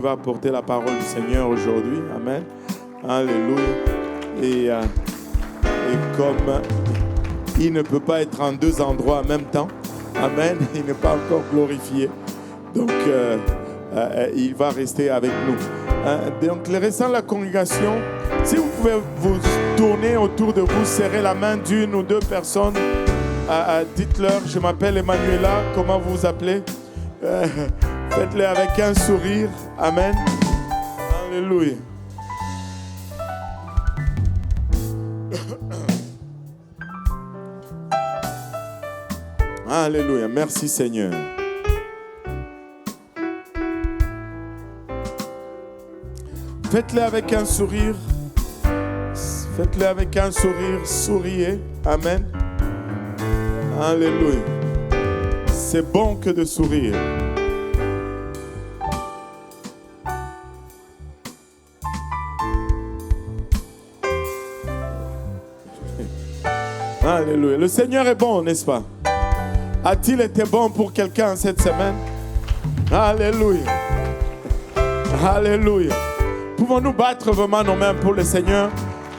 Va apporter la parole du Seigneur aujourd'hui. Amen. Alléluia. Et comme il ne peut pas être en deux endroits en même temps, amen, il n'est pas encore glorifié. Donc, il va rester avec nous. Donc, les restants de la congrégation, si vous pouvez vous tourner autour de vous, serrer la main d'une ou deux personnes, dites-leur, je m'appelle Emmanuela, comment vous vous appelez? Faites-le avec un sourire. Amen. Alléluia. Alléluia. Merci Seigneur. Faites-le avec un sourire. Faites-le avec un sourire. Souriez. Amen. Alléluia. C'est bon que de sourire. Alléluia. Le Seigneur est bon, n'est-ce pas? A-t-il été bon pour quelqu'un cette semaine? Alléluia. Alléluia. Pouvons-nous battre vraiment nos mains pour le Seigneur?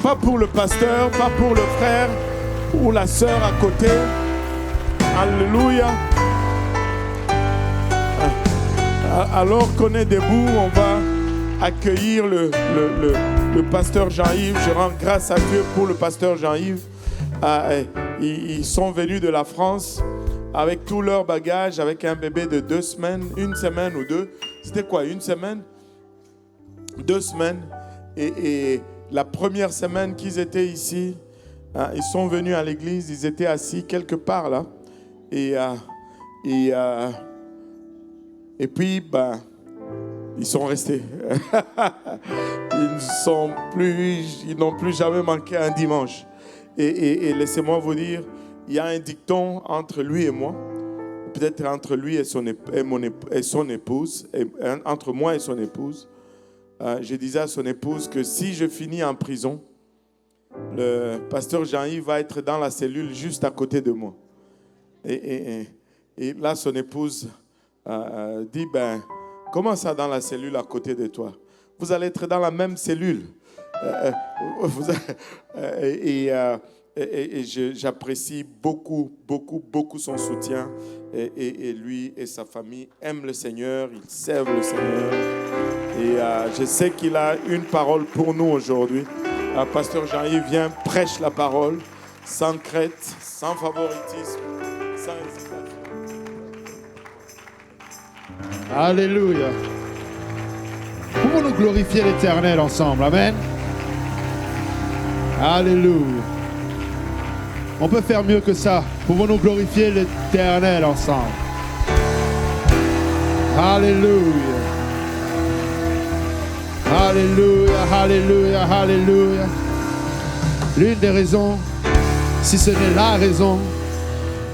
Pas pour le pasteur, pas pour le frère ou la sœur à côté. Alléluia. Alors qu'on est debout, on va accueillir le pasteur Jean-Yves. Je rends grâce à Dieu pour le pasteur Jean-Yves. Ils sont venus de la France avec tout leur bagage, avec un bébé de 2 semaines, 1 semaine ou 2. C'était quoi, 1 semaine? 2 semaines. Et la première semaine qu'ils étaient ici, ils sont venus à l'église, ils étaient assis quelque part là. Et puis, ils sont restés. Ils n'ont plus jamais manqué un dimanche. Et laissez-moi vous dire, il y a un dicton entre lui et moi, peut-être entre lui et son épouse, entre moi et son épouse. Je disais à son épouse que si je finis en prison, le pasteur Jean-Yves va être dans la cellule juste à côté de moi. Et là, son épouse dit, comment ça dans la cellule à côté de toi? Vous allez être dans la même cellule. J'apprécie beaucoup son soutien. Et lui et sa famille aiment le Seigneur, ils servent le Seigneur. Et je sais qu'il a une parole pour nous aujourd'hui. Pasteur Jean-Yves vient, prêche la parole, sans crête, sans favoritisme, sans hésitation. Alléluia. Pouvons-nous glorifier l'Éternel ensemble? Amen. Alléluia. On peut faire mieux que ça. Pouvons-nous glorifier l'Éternel ensemble? Alléluia. Alléluia, alléluia, alléluia. L'une des raisons, si ce n'est la raison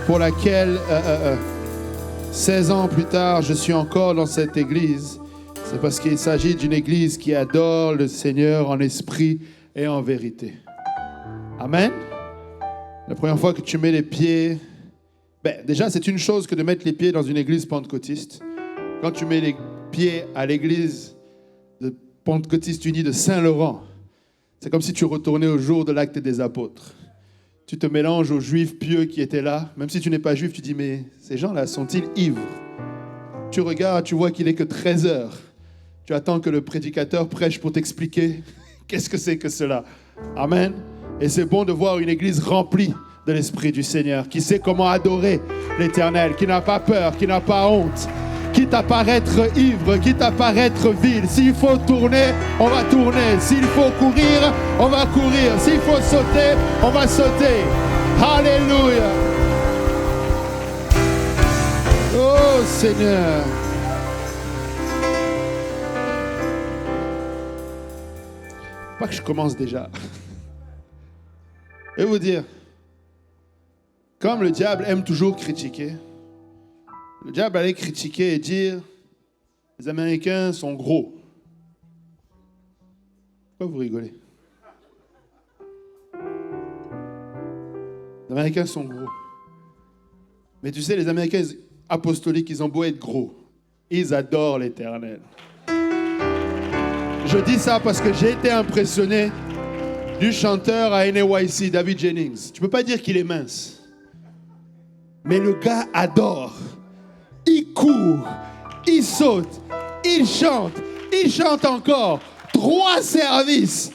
pour laquelle 16 ans plus tard, je suis encore dans cette église, c'est parce qu'il s'agit d'une église qui adore le Seigneur en esprit et en vérité. Amen. La première fois que tu mets les pieds, déjà c'est une chose que de mettre les pieds dans une église pentecôtiste. Quand tu mets les pieds à l'église de Pentecôtiste unie de Saint-Laurent, c'est comme si tu retournais au jour de l'acte des apôtres. Tu te mélanges aux juifs pieux qui étaient là. Même si tu n'es pas juif, tu dis, mais ces gens-là sont-ils ivres? Tu regardes, tu vois qu'il n'est que 13 heures. Tu attends que le prédicateur prêche pour t'expliquer qu'est-ce que c'est que cela. Amen. Et c'est bon de voir une église remplie de l'Esprit du Seigneur, qui sait comment adorer l'Éternel, qui n'a pas peur, qui n'a pas honte, quitte à paraître ivre, quitte à paraître vil. S'il faut tourner, on va tourner. S'il faut courir, on va courir. S'il faut sauter, on va sauter. Alléluia. Oh Seigneur. Pas que je commence déjà. Je vais vous dire, comme le diable aime toujours critiquer, le diable allait critiquer et dire, les Américains sont gros. Pourquoi vous rigolez? Les Américains sont gros. Mais tu sais, les Américains apostoliques, ils ont beau être gros. Ils adorent l'Éternel. Je dis ça parce que j'ai été impressionné du chanteur à NYC, David Jennings. Tu peux pas dire qu'il est mince. Mais le gars adore. Il court, il saute, il chante encore. 3 services.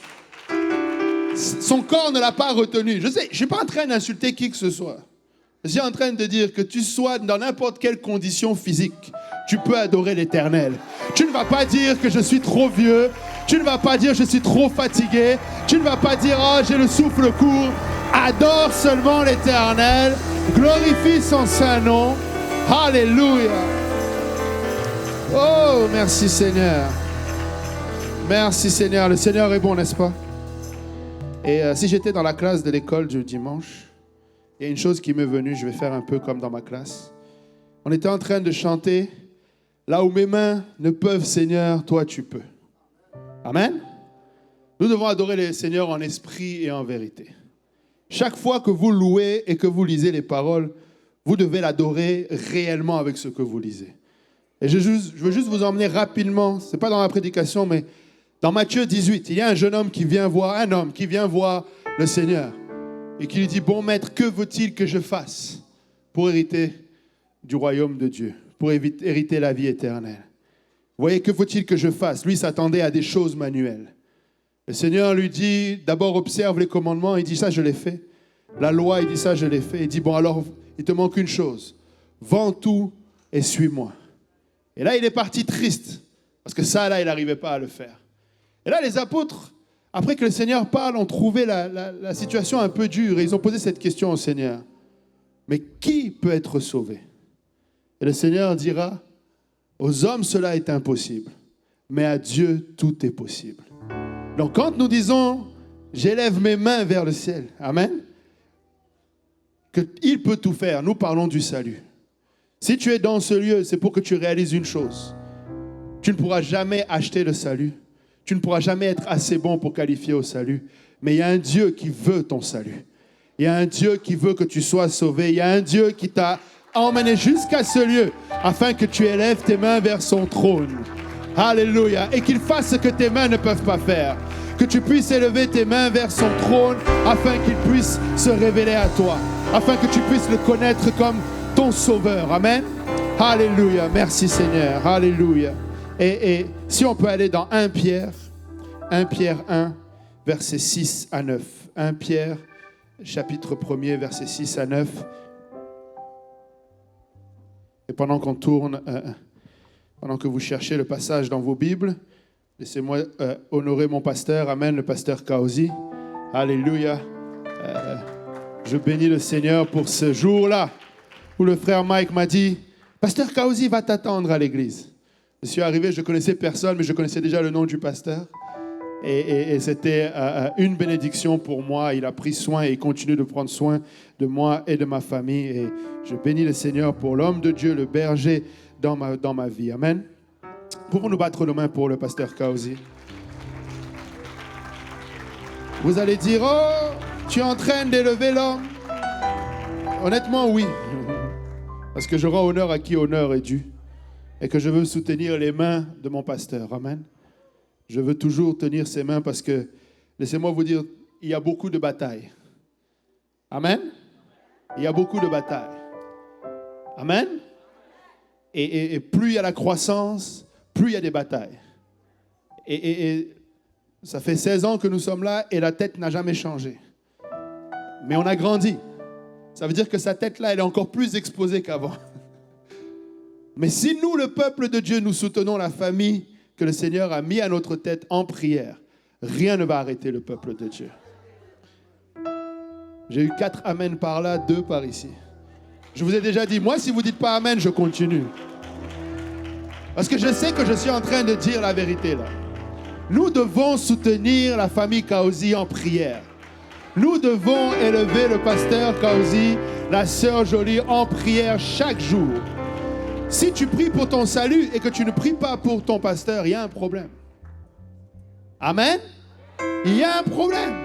Son corps ne l'a pas retenu. Je sais, je ne suis pas en train d'insulter qui que ce soit. Je suis en train de dire que tu sois dans n'importe quelle condition physique, tu peux adorer l'Éternel. Tu ne vas pas dire que je suis trop vieux. Tu ne vas pas dire je suis trop fatigué. Tu ne vas pas dire oh j'ai le souffle court. Adore seulement l'Éternel. Glorifie son saint nom. Alléluia. Oh, merci Seigneur. Merci Seigneur. Le Seigneur est bon, n'est-ce pas? Et si j'étais dans la classe de l'école du dimanche, il y a une chose qui m'est venue, je vais faire un peu comme dans ma classe. On était en train de chanter « Là où mes mains ne peuvent, Seigneur, toi tu peux ». Amen. Nous devons adorer le Seigneur en esprit et en vérité. Chaque fois que vous louez et que vous lisez les paroles, vous devez l'adorer réellement avec ce que vous lisez. Et je veux juste vous emmener rapidement, ce n'est pas dans la prédication, mais dans Matthieu 18, il y a un jeune homme qui vient voir le Seigneur et qui lui dit « Bon maître, que veut-il que je fasse pour hériter du royaume de Dieu, pour hériter la vie éternelle? Vous voyez, que faut-il que je fasse ?» Lui s'attendait à des choses manuelles. Le Seigneur lui dit « D'abord observe les commandements. » Il dit « Ça, je l'ai fait. » La loi, il dit « Ça, je l'ai fait. » Il dit « Bon, alors, il te manque une chose. Vends tout et suis-moi. » Et là, il est parti triste parce que ça, là, il n'arrivait pas à le faire. Et là, les apôtres, après que le Seigneur parle, ont trouvé la situation un peu dure et ils ont posé cette question au Seigneur. Mais qui peut être sauvé? Et le Seigneur dira, aux hommes cela est impossible, mais à Dieu tout est possible. Donc quand nous disons, j'élève mes mains vers le ciel, amen, qu'il peut tout faire, nous parlons du salut. Si tu es dans ce lieu, c'est pour que tu réalises une chose. Tu ne pourras jamais acheter le salut. Tu ne pourras jamais être assez bon pour qualifier au salut. Mais il y a un Dieu qui veut ton salut. Il y a un Dieu qui veut que tu sois sauvé. Il y a un Dieu qui t'a emmené jusqu'à ce lieu afin que tu élèves tes mains vers son trône. Alléluia. Et qu'il fasse ce que tes mains ne peuvent pas faire. Que tu puisses élever tes mains vers son trône afin qu'il puisse se révéler à toi. Afin que tu puisses le connaître comme ton sauveur. Amen. Alléluia. Merci Seigneur. Alléluia. Et si on peut aller dans 1 Pierre 1, versets 6 à 9. 1 Pierre, chapitre 1er, versets 6 à 9. Et pendant qu'on tourne, pendant que vous cherchez le passage dans vos Bibles, laissez-moi honorer mon pasteur. Amen, le pasteur Kaozi. Alléluia. Je bénis le Seigneur pour ce jour-là où le frère Mike m'a dit, pasteur Kaozi va t'attendre à l'église. Je suis arrivé, je ne connaissais personne, mais je connaissais déjà le nom du pasteur. Et c'était une bénédiction pour moi. Il a pris soin et il continue de prendre soin de moi et de ma famille. Et je bénis le Seigneur pour l'homme de Dieu, le berger dans ma vie. Amen. Pouvons-nous battre les mains pour le pasteur Kaozi? Vous allez dire, oh, tu es en train d'élever l'homme. Honnêtement, oui. Parce que je rends honneur à qui honneur est dû. Et que je veux soutenir les mains de mon pasteur. Amen. Je veux toujours tenir ses mains parce que, laissez-moi vous dire, il y a beaucoup de batailles. Amen. Il y a beaucoup de batailles. Amen. Et plus il y a la croissance, plus il y a des batailles. Et ça fait 16 ans que nous sommes là et la tête n'a jamais changé. Mais on a grandi. Ça veut dire que sa tête là, elle est encore plus exposée qu'avant. Mais si nous, le peuple de Dieu, nous soutenons la famille que le Seigneur a mis à notre tête en prière, rien ne va arrêter le peuple de Dieu. J'ai eu 4 amen par là, 2 par ici. Je vous ai déjà dit, moi, si vous ne dites pas amen, je continue. Parce que je sais que je suis en train de dire la vérité là. Nous devons soutenir la famille Kaozi en prière. Nous devons élever le pasteur Kaozi, la sœur Jolie en prière chaque jour. Si tu pries pour ton salut et que tu ne pries pas pour ton pasteur, il y a un problème. Amen. Il y a un problème.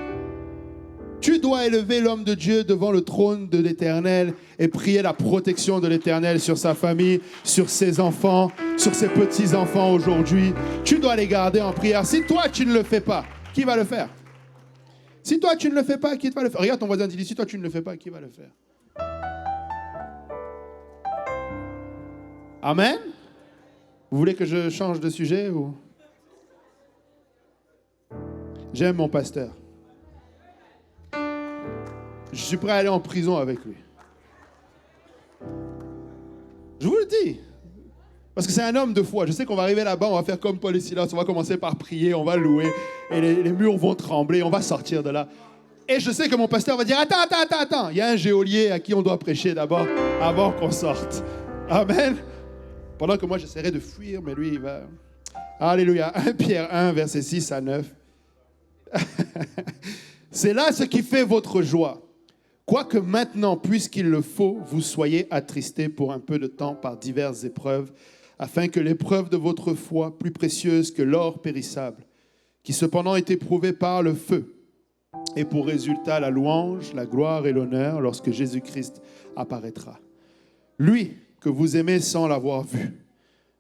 Tu dois élever l'homme de Dieu devant le trône de l'Éternel et prier la protection de l'Éternel sur sa famille, sur ses enfants, sur ses petits-enfants aujourd'hui. Tu dois les garder en prière. Si toi, tu ne le fais pas, qui va le faire? Si toi, tu ne le fais pas, qui va le faire? Regarde ton voisin, dis-lui, si toi, tu ne le fais pas, qui va le faire? Amen? Vous voulez que je change de sujet ou... J'aime mon pasteur. Je suis prêt à aller en prison avec lui. Je vous le dis. Parce que c'est un homme de foi. Je sais qu'on va arriver là-bas, on va faire comme Paul et Silas, on va commencer par prier, on va louer, et les murs vont trembler, on va sortir de là. Et je sais que mon pasteur va dire, attends, il y a un geôlier à qui on doit prêcher d'abord, avant qu'on sorte. Amen. Pendant que moi, j'essaierai de fuir, mais lui, il va... Alléluia. 1 Pierre 1, versets 6 à 9. C'est là ce qui fait votre joie. Quoique maintenant, puisqu'il le faut, vous soyez attristés pour un peu de temps par diverses épreuves, afin que l'épreuve de votre foi, plus précieuse que l'or périssable, qui cependant est éprouvée par le feu, ait pour résultat la louange, la gloire et l'honneur lorsque Jésus-Christ apparaîtra. Lui que vous aimez sans l'avoir vu,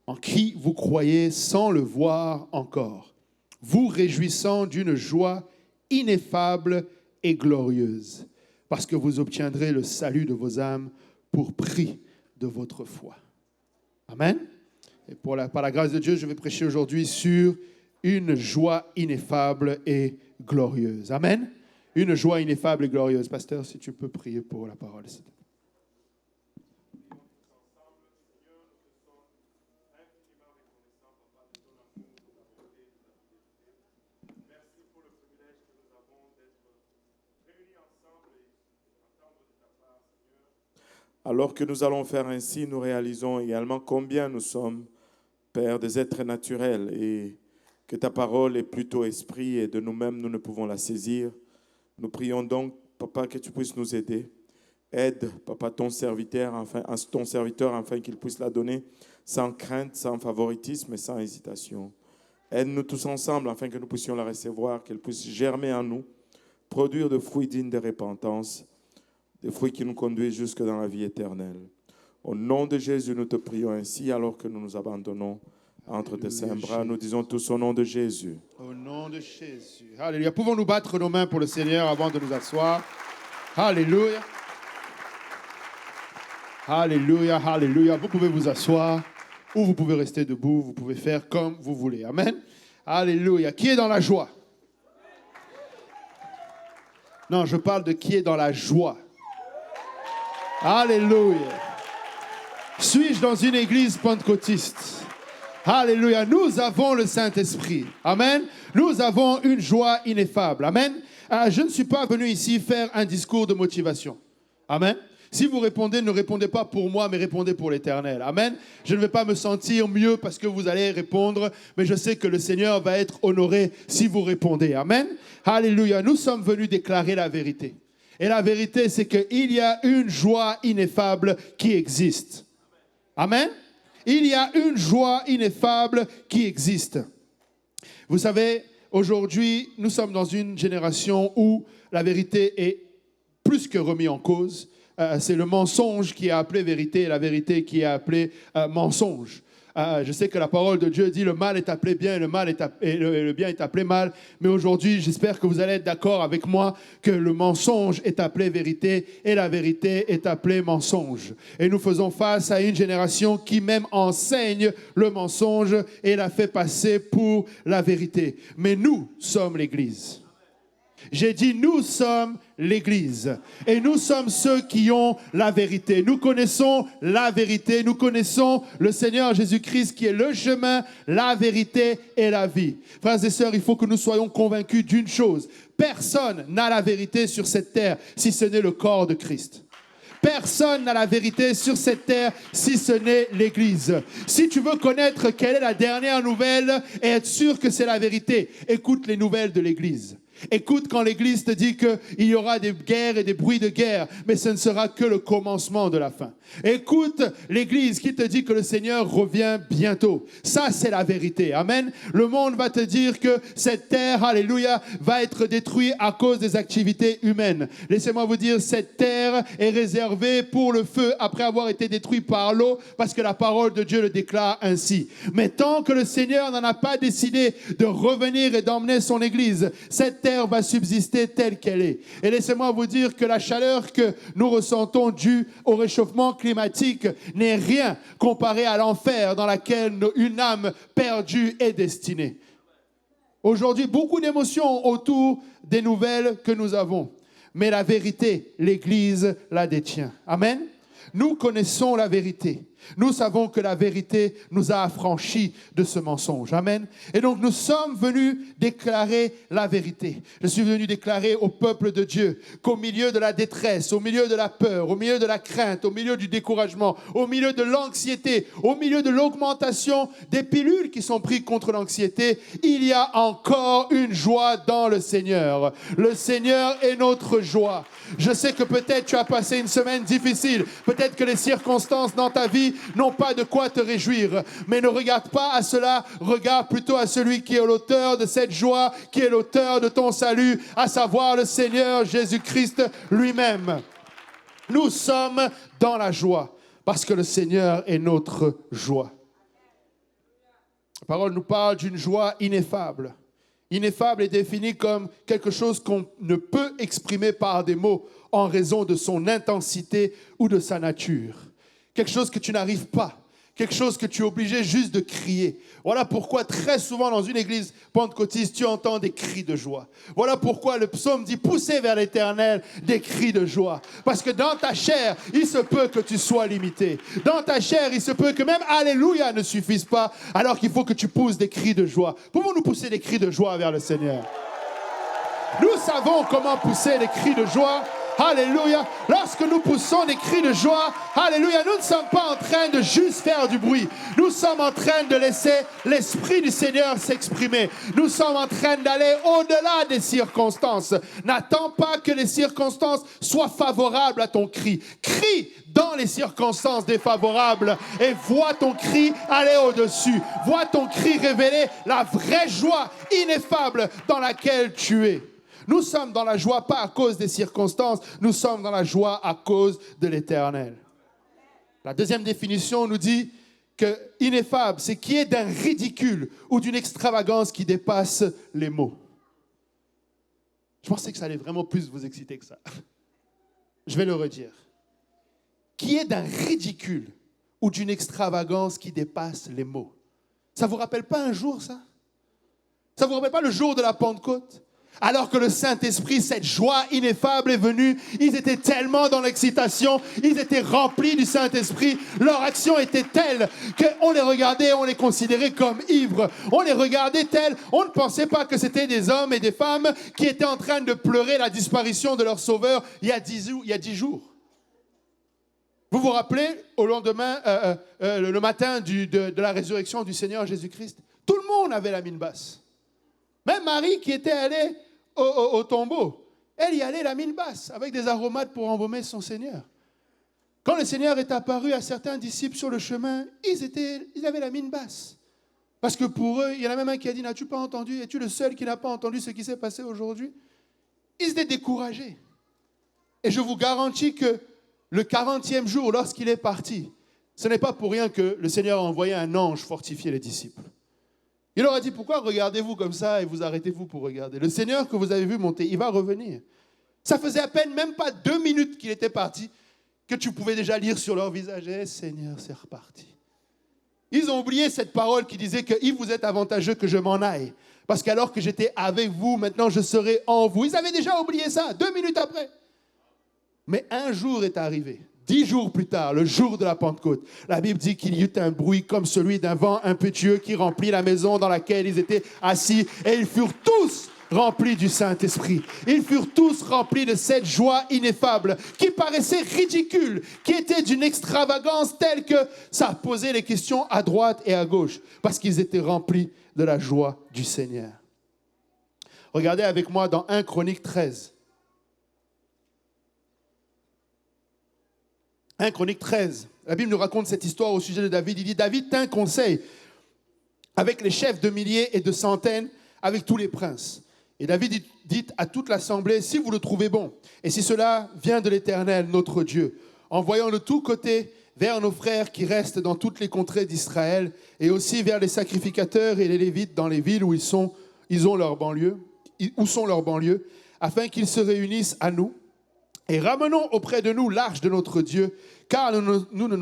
en qui vous croyez sans le voir encore, vous réjouissant d'une joie ineffable et glorieuse, parce que vous obtiendrez le salut de vos âmes pour prix de votre foi. Amen. Et par la grâce de Dieu, je vais prêcher aujourd'hui sur une joie ineffable et glorieuse. Amen. Une joie ineffable et glorieuse. Pasteur, si tu peux prier pour la parole. Alors que nous allons faire ainsi, nous réalisons également combien nous sommes, Père, des êtres naturels et que ta parole est plutôt esprit et de nous-mêmes, nous ne pouvons la saisir. Nous prions donc, Papa, que tu puisses nous aider. Aide, Papa, ton serviteur afin qu'il puisse la donner sans crainte, sans favoritisme et sans hésitation. Aide-nous tous ensemble afin que nous puissions la recevoir, qu'elle puisse germer en nous, produire de fruits dignes de repentance, des fruits qui nous conduisent jusque dans la vie éternelle. Au nom de Jésus, nous te prions ainsi alors que nous nous abandonnons entre tes saints bras. Nous disons tous au nom de Jésus. Au nom de Jésus. Alléluia. Pouvons-nous battre nos mains pour le Seigneur avant de nous asseoir? Alléluia. Alléluia, alléluia. Vous pouvez vous asseoir ou vous pouvez rester debout. Vous pouvez faire comme vous voulez. Amen. Alléluia. Qui est dans la joie? Non, je parle de qui est dans la joie. Alléluia. Suis-je dans une église pentecôtiste? Alléluia. Nous avons le Saint-Esprit. Amen. Nous avons une joie ineffable. Amen. Je ne suis pas venu ici faire un discours de motivation. Amen. Si vous répondez, ne répondez pas pour moi, mais répondez pour l'Éternel. Amen. Je ne vais pas me sentir mieux parce que vous allez répondre, mais je sais que le Seigneur va être honoré si vous répondez. Amen. Alléluia. Nous sommes venus déclarer la vérité. Et la vérité, c'est qu'il y a une joie ineffable qui existe. Amen. Il y a une joie ineffable qui existe. Vous savez, aujourd'hui, nous sommes dans une génération où la vérité est plus que remise en cause. C'est le mensonge qui est appelé vérité et la vérité qui est appelée mensonge. Je sais que la parole de Dieu dit le mal est appelé bien et le bien est appelé mal. Mais aujourd'hui, j'espère que vous allez être d'accord avec moi que le mensonge est appelé vérité et la vérité est appelée mensonge. Et nous faisons face à une génération qui même enseigne le mensonge et la fait passer pour la vérité. Mais nous sommes l'Église. J'ai dit, nous sommes l'Église et nous sommes ceux qui ont la vérité. Nous connaissons la vérité, nous connaissons le Seigneur Jésus-Christ qui est le chemin, la vérité et la vie. Frères et sœurs, il faut que nous soyons convaincus d'une chose. Personne n'a la vérité sur cette terre si ce n'est le corps de Christ. Personne n'a la vérité sur cette terre si ce n'est l'Église. Si tu veux connaître quelle est la dernière nouvelle et être sûr que c'est la vérité, écoute les nouvelles de l'Église. Écoute quand l'Église te dit qu'il y aura des guerres et des bruits de guerre, mais ce ne sera que le commencement de la fin. Écoute l'Église qui te dit que le Seigneur revient bientôt. Ça, c'est la vérité. Amen. Le monde va te dire que cette terre, alléluia, va être détruite à cause des activités humaines. Laissez-moi vous dire, cette terre est réservée pour le feu après avoir été détruite par l'eau, parce que la parole de Dieu le déclare ainsi. Mais tant que le Seigneur n'en a pas décidé de revenir et d'emmener son Église, cette terre va subsister telle qu'elle est. Et laissez-moi vous dire que la chaleur que nous ressentons due au réchauffement climatique n'est rien comparé à l'enfer dans lequel une âme perdue est destinée. Aujourd'hui, beaucoup d'émotions autour des nouvelles que nous avons. Mais la vérité, l'Église la détient. Amen. Nous connaissons la vérité. Nous savons que la vérité nous a affranchis de ce mensonge. Amen. Et donc nous sommes venus déclarer la vérité. Je suis venu déclarer au peuple de Dieu qu'au milieu de la détresse, au milieu de la peur, au milieu de la crainte, au milieu du découragement, au milieu de l'anxiété, au milieu de l'augmentation des pilules qui sont prises contre l'anxiété, il y a encore une joie dans le Seigneur. Le Seigneur est notre joie. Je sais que peut-être tu as passé une semaine difficile. Peut-être que les circonstances dans ta vie n'ont pas de quoi te réjouir. Mais ne regarde pas à cela, regarde plutôt à celui qui est l'auteur de cette joie, qui est l'auteur de ton salut, à savoir le Seigneur Jésus-Christ lui-même. Nous sommes dans la joie parce que le Seigneur est notre joie. La parole nous parle d'une joie ineffable. Ineffable est défini comme quelque chose qu'on ne peut exprimer par des mots en raison de son intensité ou de sa nature. Quelque chose que tu n'arrives pas, quelque chose que tu es obligé juste de crier. Voilà pourquoi très souvent dans une église pentecôtiste, tu entends des cris de joie. Voilà pourquoi le psaume dit « Poussez vers l'Éternel des cris de joie ». Parce que dans ta chair, il se peut que tu sois limité. Dans ta chair, il se peut que même « Alléluia » ne suffise pas, alors qu'il faut que tu pousses des cris de joie. Pouvons-nous pousser des cris de joie vers le Seigneur? Nous savons comment pousser des cris de joie. Alléluia. Lorsque nous poussons des cris de joie, alléluia, nous ne sommes pas en train de juste faire du bruit. Nous sommes en train de laisser l'Esprit du Seigneur s'exprimer. Nous sommes en train d'aller au-delà des circonstances. N'attends pas que les circonstances soient favorables à ton cri. Crie dans les circonstances défavorables et vois ton cri aller au-dessus. Vois ton cri révéler la vraie joie ineffable dans laquelle tu es. Nous sommes dans la joie pas à cause des circonstances, nous sommes dans la joie à cause de l'Éternel. La deuxième définition nous dit que ineffable, c'est qui est d'un ridicule ou d'une extravagance qui dépasse les mots. Je pensais que ça allait vraiment plus vous exciter que ça. Je vais le redire. Qui est d'un ridicule ou d'une extravagance qui dépasse les mots. Ça ne vous rappelle pas un jour, ça? Ça ne vous rappelle pas le jour de la Pentecôte? Alors que le Saint-Esprit, cette joie ineffable est venue, ils étaient tellement dans l'excitation, ils étaient remplis du Saint-Esprit, leur action était telle qu'on les regardait, on les considérait comme ivres. On les regardait tels, on ne pensait pas que c'était des hommes et des femmes qui étaient en train de pleurer la disparition de leur Sauveur il y a 10 jours. Vous vous rappelez, au lendemain, le matin de la résurrection du Seigneur Jésus-Christ, tout le monde avait la mine basse. Même Marie qui était allée au tombeau, elle y allait la mine basse, avec des aromates pour embaumer son Seigneur. Quand le Seigneur est apparu à certains disciples sur le chemin, ils avaient la mine basse. Parce que pour eux, il y en a même un qui a dit, n'as-tu pas entendu? Es-tu le seul qui n'a pas entendu ce qui s'est passé aujourd'hui? Ils étaient découragés. Et je vous garantis que le 40e jour, lorsqu'il est parti, ce n'est pas pour rien que le Seigneur a envoyé un ange fortifier les disciples. Il leur a dit, pourquoi regardez-vous comme ça et vous arrêtez-vous pour regarder? Le Seigneur que vous avez vu monter, il va revenir. Ça faisait à peine même pas 2 minutes qu'il était parti que tu pouvais déjà lire sur leur visage, « Seigneur, c'est reparti. » Ils ont oublié cette parole qui disait que « Il vous est avantageux que je m'en aille. Parce qu'alors que j'étais avec vous, maintenant je serai en vous. » Ils avaient déjà oublié ça, 2 minutes après. Mais un jour est arrivé. 10 jours plus tard, le jour de la Pentecôte, la Bible dit qu'il y eut un bruit comme celui d'un vent impétueux qui remplit la maison dans laquelle ils étaient assis et ils furent tous remplis du Saint-Esprit. Ils furent tous remplis de cette joie ineffable qui paraissait ridicule, qui était d'une extravagance telle que ça posait les questions à droite et à gauche parce qu'ils étaient remplis de la joie du Seigneur. Regardez avec moi dans 1 Chronique 13. 1 Chronique 13. La Bible nous raconte cette histoire au sujet de David. Il dit, David tint conseil avec les chefs de milliers et de centaines, avec tous les princes. Et David dit à toute l'assemblée, si vous le trouvez bon, et si cela vient de l'Éternel, notre Dieu, envoyons de tous côtés vers nos frères qui restent dans toutes les contrées d'Israël, et aussi vers les sacrificateurs et les Lévites dans les villes où sont leurs banlieues, afin qu'ils se réunissent à nous, et ramenons auprès de nous l'arche de notre Dieu, car nous ne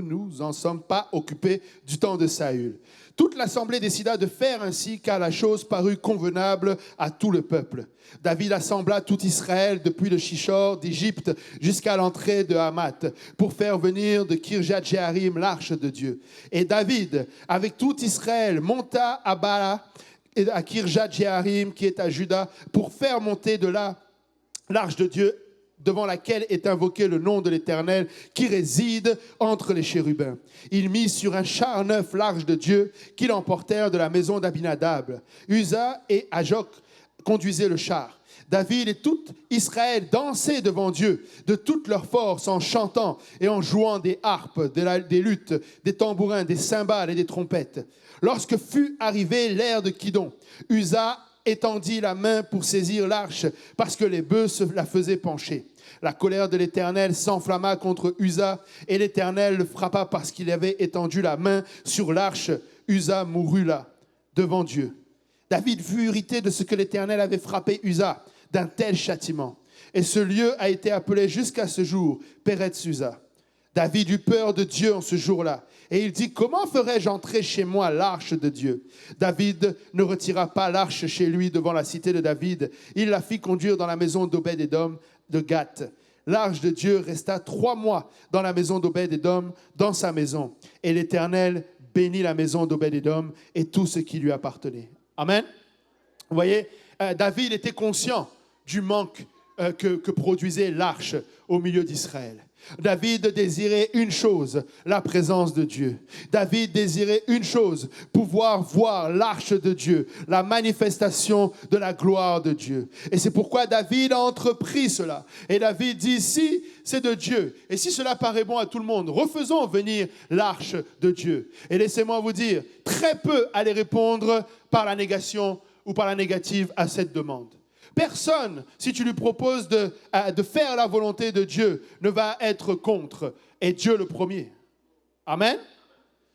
nous en sommes pas occupés du temps de Saül. Toute l'assemblée décida de faire ainsi, car la chose parut convenable à tout le peuple. David assembla tout Israël depuis le Shishor d'Égypte jusqu'à l'entrée de Hamath pour faire venir de Kirjat-Jéarim l'arche de Dieu. Et David, avec tout Israël, monta à Bala et à Kirjat-Jéarim qui est à Juda pour faire monter de là l'arche de Dieu devant laquelle est invoqué le nom de l'Éternel qui réside entre les chérubins. Il mit sur un char neuf l'arche de Dieu qu'ils emportèrent de la maison d'Abinadab. Uza et Ajok conduisaient le char. David et tout Israël dansaient devant Dieu de toute leur force en chantant et en jouant des harpes, des luttes, des tambourins, des cymbales et des trompettes. Lorsque fut arrivé l'ère de Kidon, Uza étendit la main pour saisir l'arche parce que les bœufs se la faisaient pencher. La colère de l'Éternel s'enflamma contre Uza et l'Éternel le frappa parce qu'il avait étendu la main sur l'arche. Uza mourut là, devant Dieu. David fut irrité de ce que l'Éternel avait frappé Uza d'un tel châtiment. Et ce lieu a été appelé jusqu'à ce jour Péretz Uza. David eut peur de Dieu en ce jour-là. Et il dit, comment ferais-je entrer chez moi l'arche de Dieu? David ne retira pas l'arche chez lui devant la cité de David. Il la fit conduire dans la maison d'Obed-Édom de Gath. L'arche de Dieu resta 3 mois dans la maison d'Obed-Édom, dans sa maison. Et l'Éternel bénit la maison d'Obed-Édom et tout ce qui lui appartenait. Amen. Vous voyez, David était conscient du manque que produisait l'arche au milieu d'Israël. David désirait une chose, la présence de Dieu. David désirait une chose, pouvoir voir l'arche de Dieu, la manifestation de la gloire de Dieu. Et c'est pourquoi David a entrepris cela. Et David dit, si c'est de Dieu, et si cela paraît bon à tout le monde, refaisons venir l'arche de Dieu. Et laissez-moi vous dire, très peu allaient répondre par la négation ou par la négative à cette demande. Personne, si tu lui proposes de faire la volonté de Dieu, ne va être contre. Et Dieu le premier. Amen.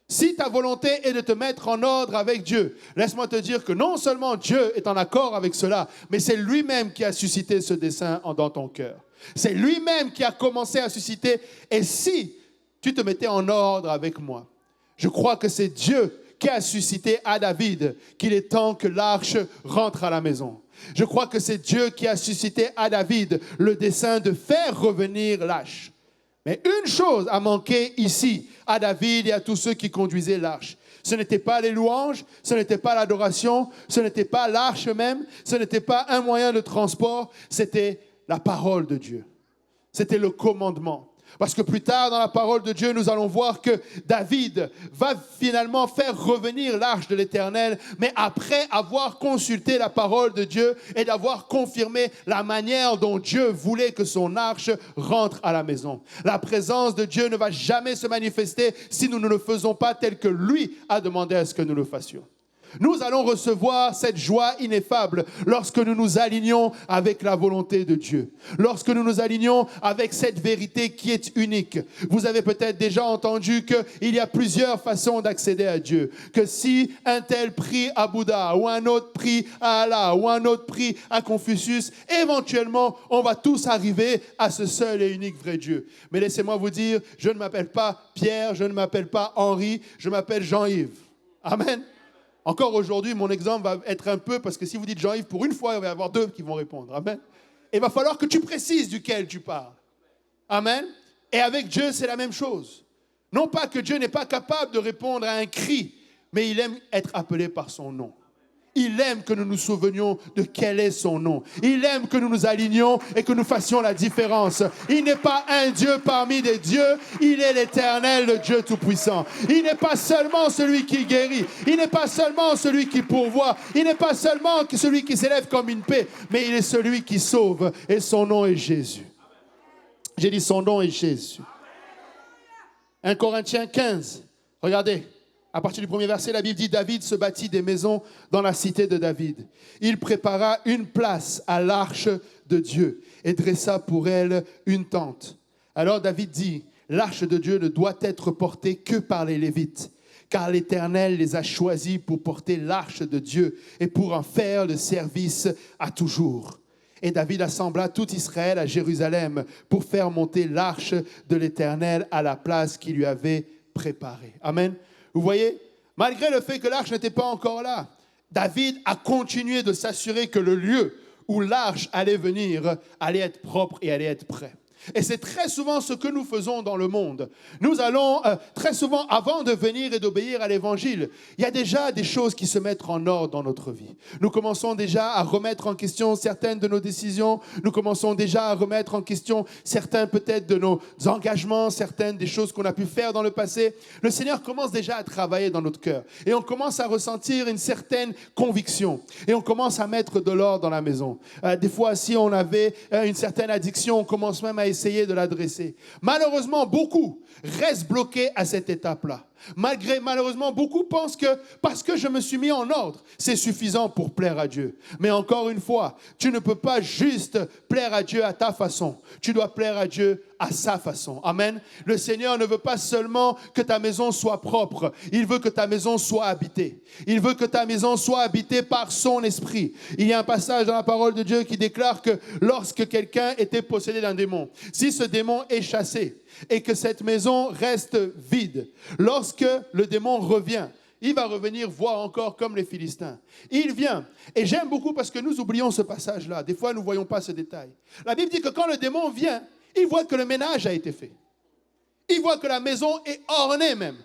Si ta volonté est de te mettre en ordre avec Dieu, laisse-moi te dire que non seulement Dieu est en accord avec cela, mais c'est lui-même qui a suscité ce dessein dans ton cœur. C'est lui-même qui a commencé à susciter. Et si tu te mettais en ordre avec moi, je crois que c'est Dieu qui a suscité à David qu'il est temps que l'arche rentre à la maison. Je crois que c'est Dieu qui a suscité à David le dessein de faire revenir l'arche. Mais une chose a manqué ici à David et à tous ceux qui conduisaient l'arche. Ce n'était pas les louanges, ce n'était pas l'adoration, ce n'était pas l'arche même, ce n'était pas un moyen de transport, c'était la parole de Dieu. C'était le commandement. Parce que plus tard dans la parole de Dieu, nous allons voir que David va finalement faire revenir l'arche de l'Éternel, mais après avoir consulté la parole de Dieu et d'avoir confirmé la manière dont Dieu voulait que son arche rentre à la maison. La présence de Dieu ne va jamais se manifester si nous ne le faisons pas tel que lui a demandé à ce que nous le fassions. Nous allons recevoir cette joie ineffable lorsque nous nous alignons avec la volonté de Dieu. Lorsque nous nous alignons avec cette vérité qui est unique. Vous avez peut-être déjà entendu qu'il y a plusieurs façons d'accéder à Dieu. Que si un tel prie à Bouddha, ou un autre prie à Allah, ou un autre prie à Confucius, éventuellement, on va tous arriver à ce seul et unique vrai Dieu. Mais laissez-moi vous dire, je ne m'appelle pas Pierre, je ne m'appelle pas Henri, je m'appelle Jean-Yves. Amen. Encore aujourd'hui, mon exemple va être un peu, parce que si vous dites Jean-Yves, pour une fois, il va y avoir 2 qui vont répondre. Amen. Il va falloir que tu précises duquel tu parles. Amen. Et avec Dieu, c'est la même chose. Non pas que Dieu n'est pas capable de répondre à un cri, mais il aime être appelé par son nom. Il aime que nous nous souvenions de quel est son nom. Il aime que nous nous alignions et que nous fassions la différence. Il n'est pas un Dieu parmi des dieux. Il est l'Éternel, le Dieu Tout-Puissant. Il n'est pas seulement celui qui guérit. Il n'est pas seulement celui qui pourvoit. Il n'est pas seulement celui qui s'élève comme une paix. Mais il est celui qui sauve. Et son nom est Jésus. J'ai dit son nom est Jésus. 1 Corinthiens 15. Regardez. À partir du premier verset, la Bible dit « David se bâtit des maisons dans la cité de David. Il prépara une place à l'arche de Dieu et dressa pour elle une tente. Alors David dit « L'arche de Dieu ne doit être portée que par les Lévites, car l'Éternel les a choisis pour porter l'arche de Dieu et pour en faire le service à toujours. » Et David assembla tout Israël à Jérusalem pour faire monter l'arche de l'Éternel à la place qu'il lui avait préparée. Amen. Vous voyez, malgré le fait que l'arche n'était pas encore là, David a continué de s'assurer que le lieu où l'arche allait venir allait être propre et allait être prêt. Et c'est très souvent ce que nous faisons dans le monde. Nous allons très souvent, avant de venir et d'obéir à l'évangile, il y a déjà des choses qui se mettent en ordre dans notre vie. Nous commençons déjà à remettre en question certaines de nos décisions. Nous commençons déjà à remettre en question certains peut-être de nos engagements, certaines des choses qu'on a pu faire dans le passé. Le Seigneur commence déjà à travailler dans notre cœur. Et on commence à ressentir une certaine conviction. Et on commence à mettre de l'ordre dans la maison. Des fois, si on avait une certaine addiction, on commence même à essayer de l'adresser. Malheureusement, beaucoup restent bloqués à cette étape-là. Malheureusement, beaucoup pensent que parce que je me suis mis en ordre, c'est suffisant pour plaire à Dieu. Mais encore une fois, tu ne peux pas juste plaire à Dieu à ta façon. Tu dois plaire à Dieu à sa façon. Amen. Le Seigneur ne veut pas seulement que ta maison soit propre. Il veut que ta maison soit habitée. Il veut que ta maison soit habitée par son esprit. Il y a un passage dans la parole de Dieu qui déclare que lorsque quelqu'un était possédé d'un démon, si ce démon est chassé et que cette maison reste vide, lorsque le démon revient, il va revenir voir encore comme les Philistins. Il vient. Et j'aime beaucoup parce que nous oublions ce passage-là. Des fois, nous ne voyons pas ce détail. La Bible dit que quand le démon vient, il voit que le ménage a été fait. Il voit que la maison est ornée même.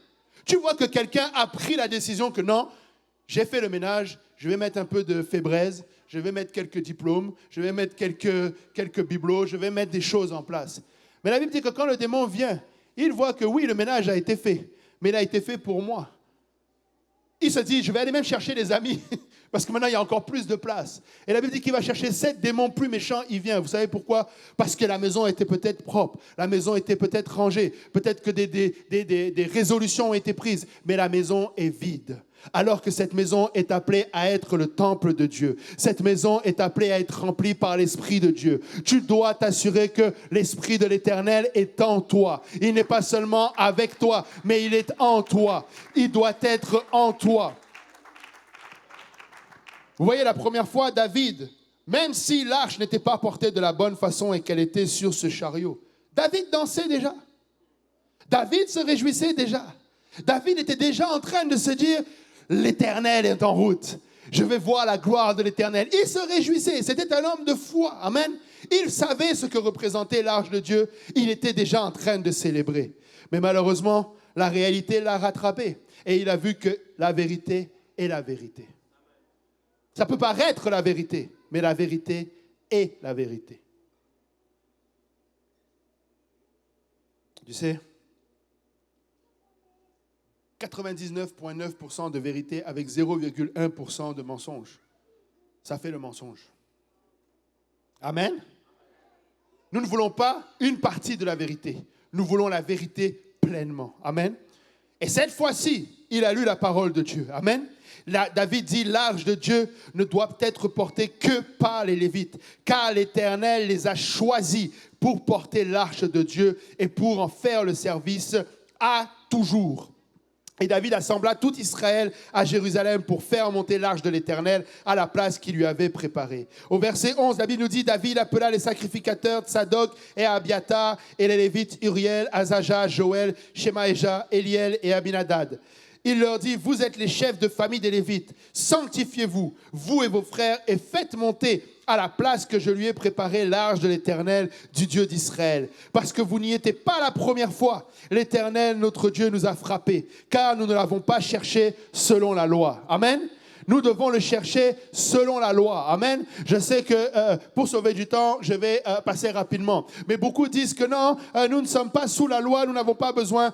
Tu vois que quelqu'un a pris la décision que non, j'ai fait le ménage, je vais mettre un peu de fébraise, je vais mettre quelques diplômes, je vais mettre quelques bibelots, je vais mettre des choses en place. Mais la Bible dit que quand le démon vient, il voit que oui, le ménage a été fait, mais il a été fait pour moi. Il se dit, je vais aller même chercher des amis, parce que maintenant, il y a encore plus de place. Et la Bible dit qu'il va chercher 7 démons plus méchants, il vient. Vous savez pourquoi? Parce que la maison était peut-être propre, la maison était peut-être rangée, peut-être que des résolutions ont été prises, mais la maison est vide. Alors que cette maison est appelée à être le temple de Dieu. Cette maison est appelée à être remplie par l'Esprit de Dieu. Tu dois t'assurer que l'Esprit de l'Éternel est en toi. Il n'est pas seulement avec toi, mais il est en toi. Il doit être en toi. Vous voyez, la première fois, David, même si l'arche n'était pas portée de la bonne façon et qu'elle était sur ce chariot, David dansait déjà. David se réjouissait déjà. David était déjà en train de se dire, l'Éternel est en route. Je vais voir la gloire de l'Éternel. Il se réjouissait. C'était un homme de foi. Amen. Il savait ce que représentait l'arche de Dieu. Il était déjà en train de célébrer. Mais malheureusement, la réalité l'a rattrapé. Et il a vu que la vérité est la vérité. Ça peut paraître la vérité, mais la vérité est la vérité. Tu sais, 99,9% de vérité avec 0,1% de mensonge. Ça fait le mensonge. Amen. Nous ne voulons pas une partie de la vérité. Nous voulons la vérité pleinement. Amen. Et cette fois-ci, il a lu la parole de Dieu. Amen. David dit, l'arche de Dieu ne doit être portée que par les Lévites, car l'Éternel les a choisis pour porter l'arche de Dieu et pour en faire le service à toujours. Et David assembla tout Israël à Jérusalem pour faire monter l'arche de l'Éternel à la place qu'il lui avait préparée. Au verset 11, la Bible nous dit, David appela les sacrificateurs Tsadok et Abiatar et les Lévites Uriel, Azaja, Joël, Shemaéja, Eliel et Abinadad. Il leur dit, vous êtes les chefs de famille des Lévites, sanctifiez-vous, vous et vos frères, et faites monter à la place que je lui ai préparée l'arche de l'Éternel, du Dieu d'Israël. Parce que vous n'y étiez pas la première fois. L'Éternel, notre Dieu, nous a frappés, car nous ne l'avons pas cherché selon la loi. Amen. Nous devons le chercher selon la loi. Amen. Je sais que pour sauver du temps, je vais passer rapidement. Mais beaucoup disent que non, nous ne sommes pas sous la loi, nous n'avons pas besoin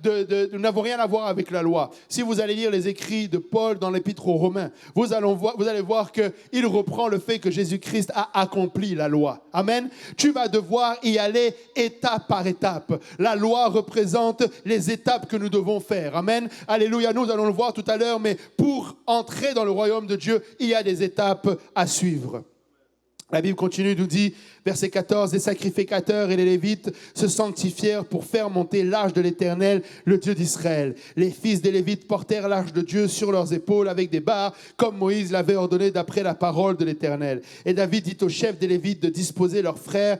nous n'avons rien à voir avec la loi. Si vous allez lire les écrits de Paul dans l'Épître aux Romains, vous allez voir qu'il reprend le fait que Jésus-Christ a accompli la loi. Amen. Tu vas devoir y aller étape par étape. La loi représente les étapes que nous devons faire. Amen. Alléluia. Nous allons le voir tout à l'heure, mais pour entrer dans le royaume de Dieu, il y a des étapes à suivre. La Bible continue, nous dit, verset 14, « Les sacrificateurs et les Lévites se sanctifièrent pour faire monter l'arche de l'Éternel, le Dieu d'Israël. Les fils des Lévites portèrent l'arche de Dieu sur leurs épaules avec des barres, comme Moïse l'avait ordonné d'après la parole de l'Éternel. Et David dit aux chefs des Lévites de disposer leurs frères,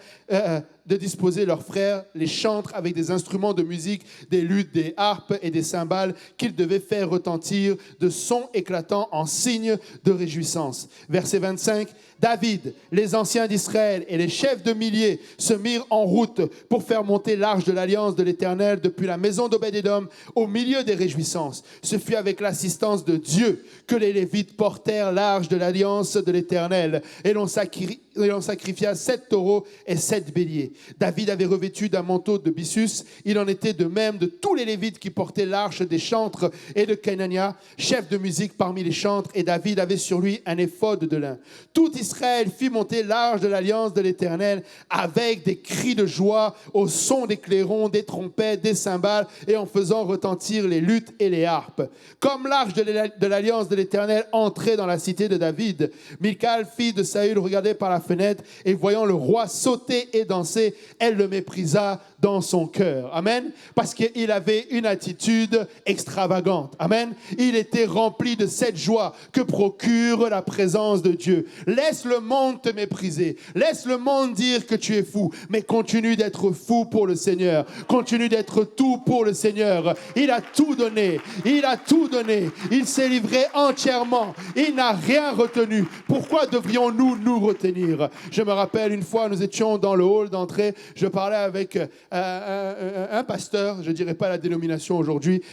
les chantres avec des instruments de musique, des luttes, des harpes et des cymbales qu'ils devaient faire retentir de sons éclatants en signe de réjouissance. » Verset 25, « David, les anciens d'Israël et les chefs de milliers se mirent en route pour faire monter l'arche de l'alliance de l'Éternel depuis la maison d'Obed-Édom au milieu des réjouissances. Ce fut avec l'assistance de Dieu que les Lévites portèrent l'arche de l'alliance de l'Éternel et l'on sacrifia 7 taureaux et 7 béliers. David avait revêtu d'un manteau de byssus. Il en était de même de tous les Lévites qui portaient l'arche des chantres et de Kenania, chef de musique parmi les chantres, et David avait sur lui un éphod de lin. Tout Israël fit monter l'arche de l'alliance de l'Éternel avec des cris de joie au son des clairons, des trompettes, des cymbales et en faisant retentir les luttes et les harpes. Comme l'arche de l'alliance de l'Éternel entrait dans la cité de David, Michal, fille de Saül, regardait par la fenêtre et voyant le roi sauter et danser, elle le méprisa dans son cœur. Amen. Parce qu'il avait une attitude extravagante. Amen. Il était rempli de cette joie que procure la présence de Dieu. Laisse le monde te mépriser. Laisse le monde dire que tu es fou. Mais continue d'être fou pour le Seigneur. Continue d'être tout pour le Seigneur. Il a tout donné. Il a tout donné. Il s'est livré entièrement. Il n'a rien retenu. Pourquoi devrions-nous nous retenir? Je me rappelle une fois, nous étions dans le hall d'entrée. Je parlais avec un pasteur, je ne dirais pas la dénomination aujourd'hui,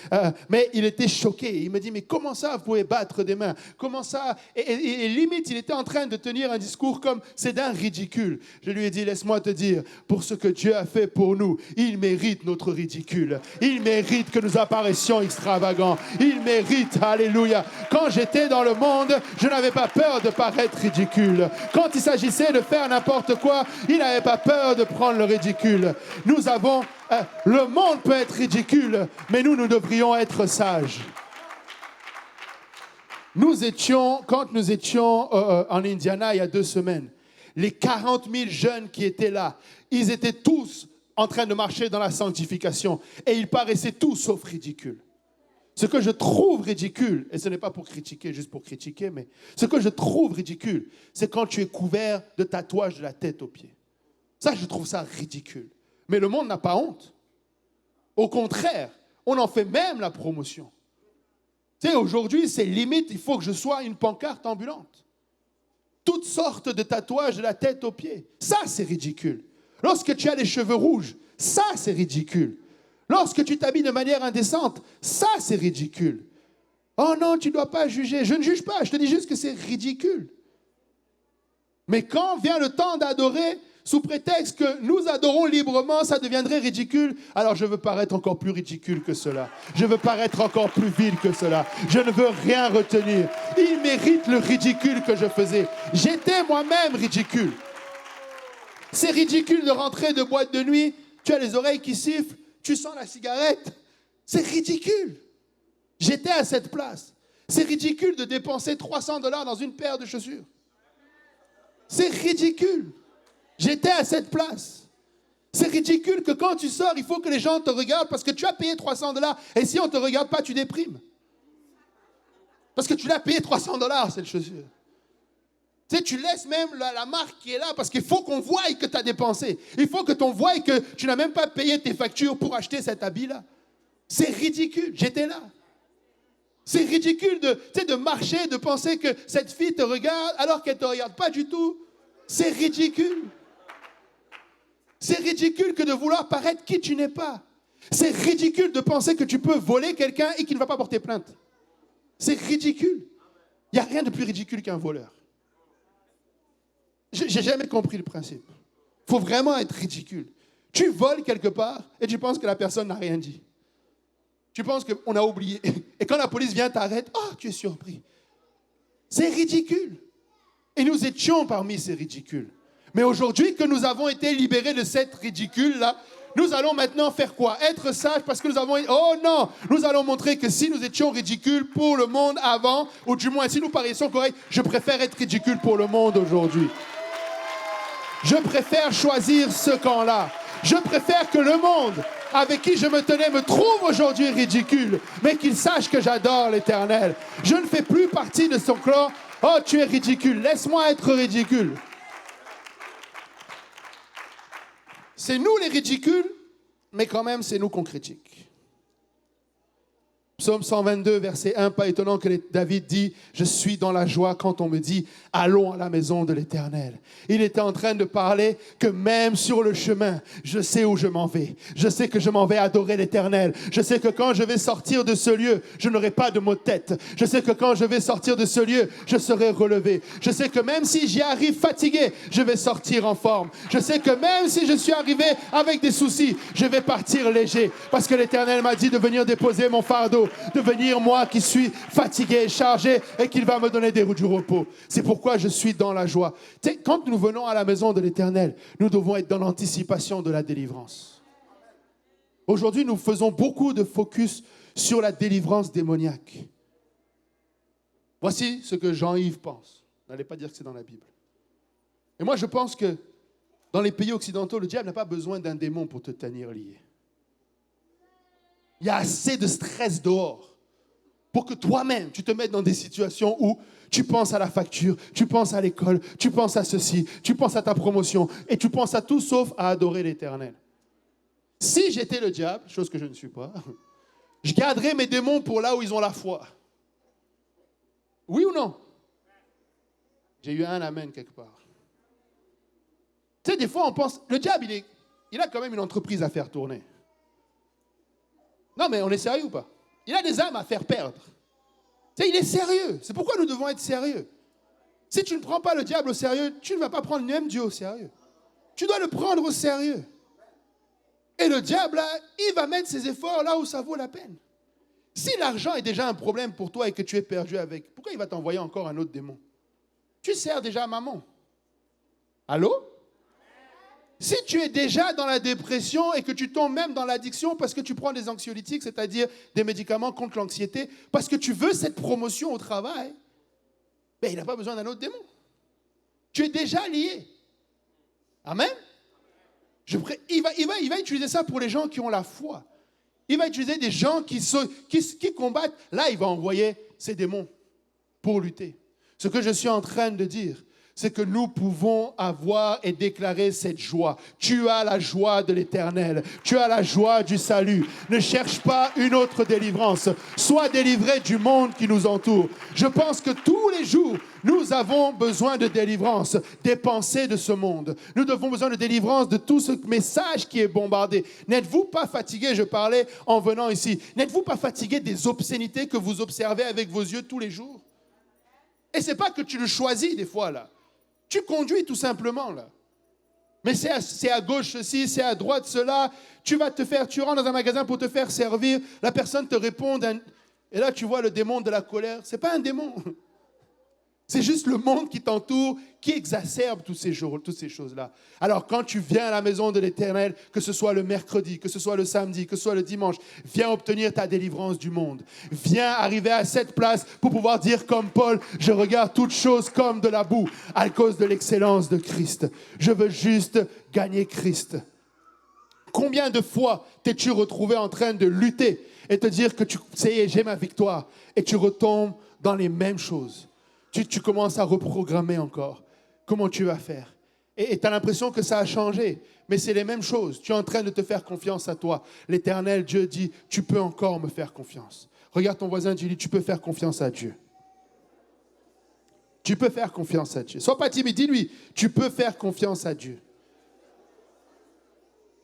mais il était choqué. Il me dit, mais comment ça vous pouvez battre des mains? Comment ça? Et limite, il était en train de tenir un discours comme c'est d'un ridicule. Je lui ai dit, laisse-moi te dire, pour ce que Dieu a fait pour nous, il mérite notre ridicule. Il mérite que nous apparaissions extravagants. Il mérite, alléluia. Quand j'étais dans le monde, je n'avais pas peur de paraître ridicule. Quand il s'agissait de faire n'importe quoi, il n'avait pas peur de prendre le ridicule. Le monde peut être ridicule, mais nous devrions être sages. Quand nous étions en Indiana il y a 2 semaines, les 40 000 jeunes qui étaient là, ils étaient tous en train de marcher dans la sanctification et ils paraissaient tous sauf ridicules. Ce que je trouve ridicule, et ce n'est pas pour critiquer, juste pour critiquer, mais ce que je trouve ridicule, c'est quand tu es couvert de tatouages de la tête aux pieds. Ça, je trouve ça ridicule. Mais le monde n'a pas honte. Au contraire, on en fait même la promotion. Tu sais, aujourd'hui, c'est limite, il faut que je sois une pancarte ambulante. Toutes sortes de tatouages de la tête aux pieds. Ça, c'est ridicule. Lorsque tu as les cheveux rouges, ça, c'est ridicule. Lorsque tu t'habilles de manière indécente, ça, c'est ridicule. Oh non, tu ne dois pas juger. Je ne juge pas, je te dis juste que c'est ridicule. Mais quand vient le temps d'adorer, sous prétexte que nous adorons librement, ça deviendrait ridicule. Alors je veux paraître encore plus ridicule que cela. Je veux paraître encore plus vil que cela. Je ne veux rien retenir. Il mérite le ridicule que je faisais. J'étais moi-même ridicule. C'est ridicule de rentrer de boîte de nuit, tu as les oreilles qui sifflent, tu sens la cigarette. C'est ridicule. J'étais à cette place. C'est ridicule de dépenser $300 dans une paire de chaussures. C'est ridicule. J'étais à cette place. C'est ridicule que quand tu sors, il faut que les gens te regardent parce que tu as payé $300 et si on ne te regarde pas, tu déprimes. Parce que tu l'as payé $300, cette chaussure. Tu sais, tu laisses même la marque qui est là parce qu'il faut qu'on voie que tu as dépensé. Il faut que tu voie que tu n'as même pas payé tes factures pour acheter cet habit-là. C'est ridicule. J'étais là. C'est ridicule de marcher, de penser que cette fille te regarde alors qu'elle ne te regarde pas du tout. C'est ridicule. C'est ridicule que de vouloir paraître qui tu n'es pas. C'est ridicule de penser que tu peux voler quelqu'un et qu'il ne va pas porter plainte. C'est ridicule. Il n'y a rien de plus ridicule qu'un voleur. Je n'ai jamais compris le principe. Il faut vraiment être ridicule. Tu voles quelque part et tu penses que la personne n'a rien dit. Tu penses qu'on a oublié. Et quand la police vient t'arrêter, oh, tu es surpris. C'est ridicule. Et nous étions parmi ces ridicules. Mais aujourd'hui que nous avons été libérés de cette ridicule-là, nous allons maintenant faire quoi? Être sages parce que nous avons... Oh non! Nous allons montrer que si nous étions ridicules pour le monde avant, ou du moins si nous paraissions corrects, je préfère être ridicule pour le monde aujourd'hui. Je préfère choisir ce camp-là. Je préfère que le monde avec qui je me tenais me trouve aujourd'hui ridicule, mais qu'il sache que j'adore l'Éternel. Je ne fais plus partie de son clan. Oh, tu es ridicule. Laisse-moi être ridicule. C'est nous les ridicules, mais quand même, c'est nous qu'on critique. Psaume 122, verset 1, pas étonnant que David dit « Je suis dans la joie quand on me dit « Allons à la maison de l'Éternel ». Il était en train de parler que même sur le chemin, je sais où je m'en vais. Je sais que je m'en vais adorer l'Éternel. Je sais que quand je vais sortir de ce lieu, je n'aurai pas de maux de tête. Je sais que quand je vais sortir de ce lieu, je serai relevé. Je sais que même si j'y arrive fatigué, je vais sortir en forme. Je sais que même si je suis arrivé avec des soucis, je vais partir léger. Parce que l'Éternel m'a dit de venir déposer mon fardeau, de venir moi qui suis fatigué, chargé, et qu'il va me donner du repos. C'est pourquoi je suis dans la joie. Tu sais, quand nous venons à la maison de l'Éternel, nous devons être dans l'anticipation de la délivrance. Aujourd'hui, nous faisons beaucoup de focus sur la délivrance démoniaque. Voici ce que Jean-Yves pense. N'allez pas dire que c'est dans la Bible. Et moi, je pense que dans les pays occidentaux, le diable n'a pas besoin d'un démon pour te tenir lié. Il y a assez de stress dehors pour que toi-même, tu te mettes dans des situations où tu penses à la facture, tu penses à l'école, tu penses à ceci, tu penses à ta promotion et tu penses à tout sauf à adorer l'Éternel. Si j'étais le diable, chose que je ne suis pas, je garderais mes démons pour là où ils ont la foi. Oui ou non? J'ai eu un amen quelque part. Tu sais, des fois, on pense, le diable, il a quand même une entreprise à faire tourner. Non, mais on est sérieux ou pas? Il a des âmes à faire perdre. Tu sais, il est sérieux. C'est pourquoi nous devons être sérieux. Si tu ne prends pas le diable au sérieux, tu ne vas pas prendre même Dieu au sérieux. Tu dois le prendre au sérieux. Et le diable, là, il va mettre ses efforts là où ça vaut la peine. Si l'argent est déjà un problème pour toi et que tu es perdu avec, pourquoi il va t'envoyer encore un autre démon? Tu sers déjà maman. Allô? Si tu es déjà dans la dépression et que tu tombes même dans l'addiction parce que tu prends des anxiolytiques, c'est-à-dire des médicaments contre l'anxiété, parce que tu veux cette promotion au travail, ben, il n'a pas besoin d'un autre démon. Tu es déjà lié. Amen? Il va utiliser ça pour les gens qui ont la foi. Il va utiliser des gens qui combattent. Là, il va envoyer ces démons pour lutter. Ce que je suis en train de dire, c'est que nous pouvons avoir et déclarer cette joie. Tu as la joie de l'Éternel. Tu as la joie du salut. Ne cherche pas une autre délivrance. Sois délivré du monde qui nous entoure. Je pense que tous les jours, nous avons besoin de délivrance des pensées de ce monde. Nous avons besoin de délivrance de tout ce message qui est bombardé. N'êtes-vous pas fatigué, je parlais en venant ici, n'êtes-vous pas fatigué des obscénités que vous observez avec vos yeux tous les jours? Et ce n'est pas que tu le choisis des fois là. Tu conduis tout simplement là. Mais c'est à gauche ceci, c'est à droite cela. Tu rentres dans un magasin pour te faire servir. La personne te répond. Et là, tu vois le démon de la colère. Ce n'est pas un démon. C'est juste le monde qui t'entoure, qui exacerbe toutes ces choses-là. Alors, quand tu viens à la maison de l'Éternel, que ce soit le mercredi, que ce soit le samedi, que ce soit le dimanche, viens obtenir ta délivrance du monde. Viens arriver à cette place pour pouvoir dire comme Paul, je regarde toutes choses comme de la boue à cause de l'excellence de Christ. Je veux juste gagner Christ. Combien de fois t'es-tu retrouvé en train de lutter et te dire que ça y est, j'ai ma victoire, et tu retombes dans les mêmes choses? Tu commences à reprogrammer encore. Comment tu vas faire? Et tu as l'impression que ça a changé. Mais c'est les mêmes choses. Tu es en train de te faire confiance à toi. L'Éternel, Dieu dit, tu peux encore me faire confiance. Regarde ton voisin, tu dis, tu peux faire confiance à Dieu. Tu peux faire confiance à Dieu. Sois pas timide, dis-lui, tu peux faire confiance à Dieu.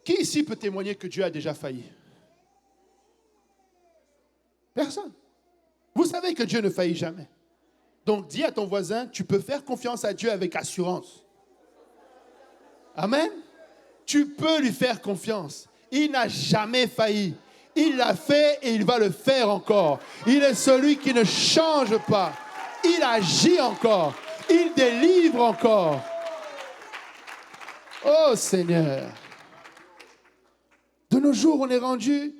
Qui ici peut témoigner que Dieu a déjà failli? Personne. Vous savez que Dieu ne faillit jamais. Donc dis à ton voisin, tu peux faire confiance à Dieu avec assurance. Amen. Tu peux lui faire confiance. Il n'a jamais failli. Il l'a fait et il va le faire encore. Il est celui qui ne change pas. Il agit encore. Il délivre encore. Oh Seigneur. De nos jours, on est rendu,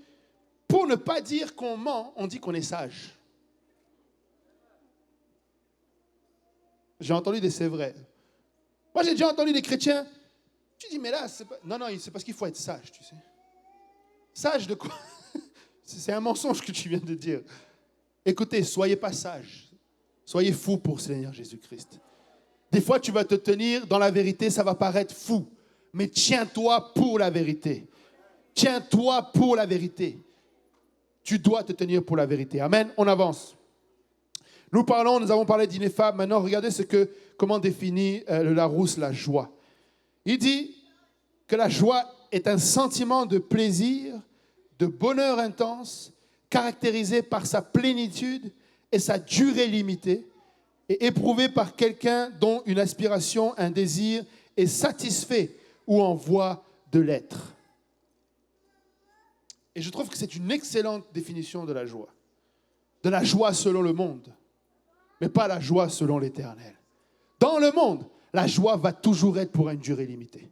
pour ne pas dire qu'on ment, on dit qu'on est sage. J'ai entendu des c'est vrai. Moi, j'ai déjà entendu des chrétiens. Tu dis, mais là, c'est pas... Non, c'est parce qu'il faut être sage, tu sais. Sage de quoi? C'est un mensonge que tu viens de dire. Écoutez, soyez pas sages. Soyez fous pour le Seigneur Jésus-Christ. Des fois, tu vas te tenir dans la vérité, ça va paraître fou. Mais tiens-toi pour la vérité. Tiens-toi pour la vérité. Tu dois te tenir pour la vérité. Amen. On avance. Nous avons parlé d'ineffable. Maintenant, regardez comment définit le Larousse la joie. Il dit que la joie est un sentiment de plaisir, de bonheur intense, caractérisé par sa plénitude et sa durée limitée, et éprouvé par quelqu'un dont une aspiration, un désir est satisfait ou en voie de l'être. Et je trouve que c'est une excellente définition de la joie. De la joie selon le monde, mais pas la joie selon l'Éternel. Dans le monde, la joie va toujours être pour une durée limitée.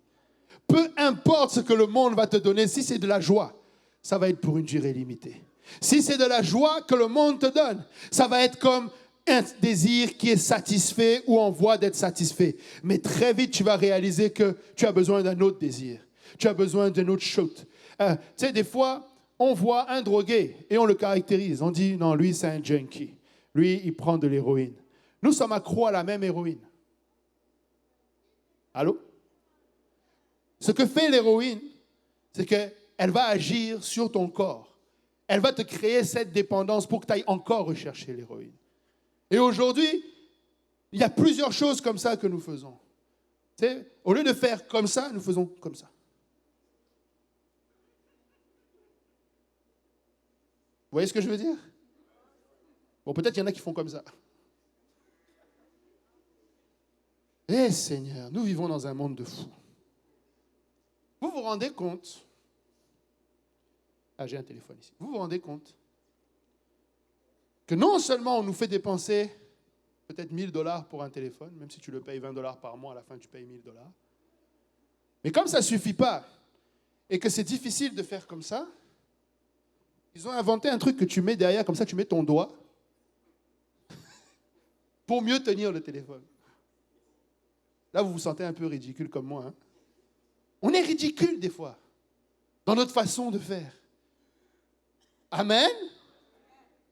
Peu importe ce que le monde va te donner, si c'est de la joie, ça va être pour une durée limitée. Si c'est de la joie que le monde te donne, ça va être comme un désir qui est satisfait ou en voie d'être satisfait. Mais très vite, tu vas réaliser que tu as besoin d'un autre désir. Tu as besoin d'un autre shoot. Tu sais, des fois, on voit un drogué et on le caractérise. On dit, non, lui, c'est un junkie. Lui, il prend de l'héroïne. Nous sommes accros à la même héroïne. Allô? Ce que fait l'héroïne, c'est qu'elle va agir sur ton corps. Elle va te créer cette dépendance pour que tu ailles encore rechercher l'héroïne. Et aujourd'hui, il y a plusieurs choses comme ça que nous faisons. Tu sais, au lieu de faire comme ça, nous faisons comme ça. Vous voyez ce que je veux dire? Bon, peut-être qu'il y en a qui font comme ça. Eh Seigneur, nous vivons dans un monde de fous. Vous vous rendez compte? Ah, j'ai un téléphone ici. Vous vous rendez compte que non seulement on nous fait dépenser peut-être $1000 pour un téléphone, même si tu le payes $20 par mois, à la fin tu payes $1000. Mais comme ça ne suffit pas et que c'est difficile de faire comme ça, ils ont inventé un truc que tu mets derrière, comme ça tu mets ton doigt pour mieux tenir le téléphone. Là, vous vous sentez un peu ridicule comme moi. Hein? On est ridicule des fois dans notre façon de faire. Amen.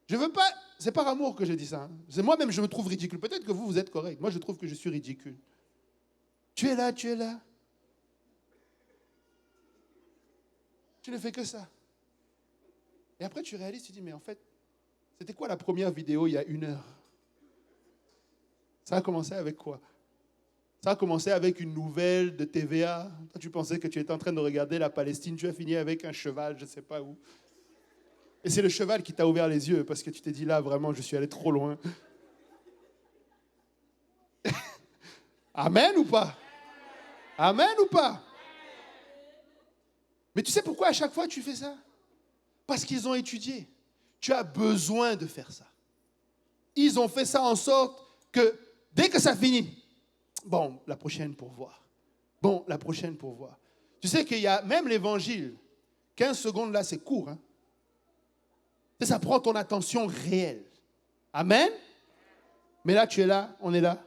Je veux pas, c'est par amour que je dis ça. Hein. C'est moi-même, je me trouve ridicule. Peut-être que vous êtes correct. Moi, je trouve que je suis ridicule. Tu es là, tu es là. Tu ne fais que ça. Et après, tu réalises, tu dis, mais en fait, c'était quoi la première vidéo il y a 1 heure? Ça a commencé avec quoi? Ça a commencé avec une nouvelle de TVA. Toi, tu pensais que tu étais en train de regarder la Palestine. Tu as fini avec un cheval, je ne sais pas où. Et c'est le cheval qui t'a ouvert les yeux parce que tu t'es dit, là, vraiment, je suis allé trop loin. Amen ou pas? Amen ou pas? Mais tu sais pourquoi à chaque fois tu fais ça? Parce qu'ils ont étudié. Tu as besoin de faire ça. Ils ont fait ça en sorte que dès que ça finit, bon, la prochaine pour voir. Bon, la prochaine pour voir. Tu sais qu'il y a même l'évangile. 15 secondes là, c'est court. Hein? Ça prend ton attention réelle. Amen? Mais là, tu es là, on est là,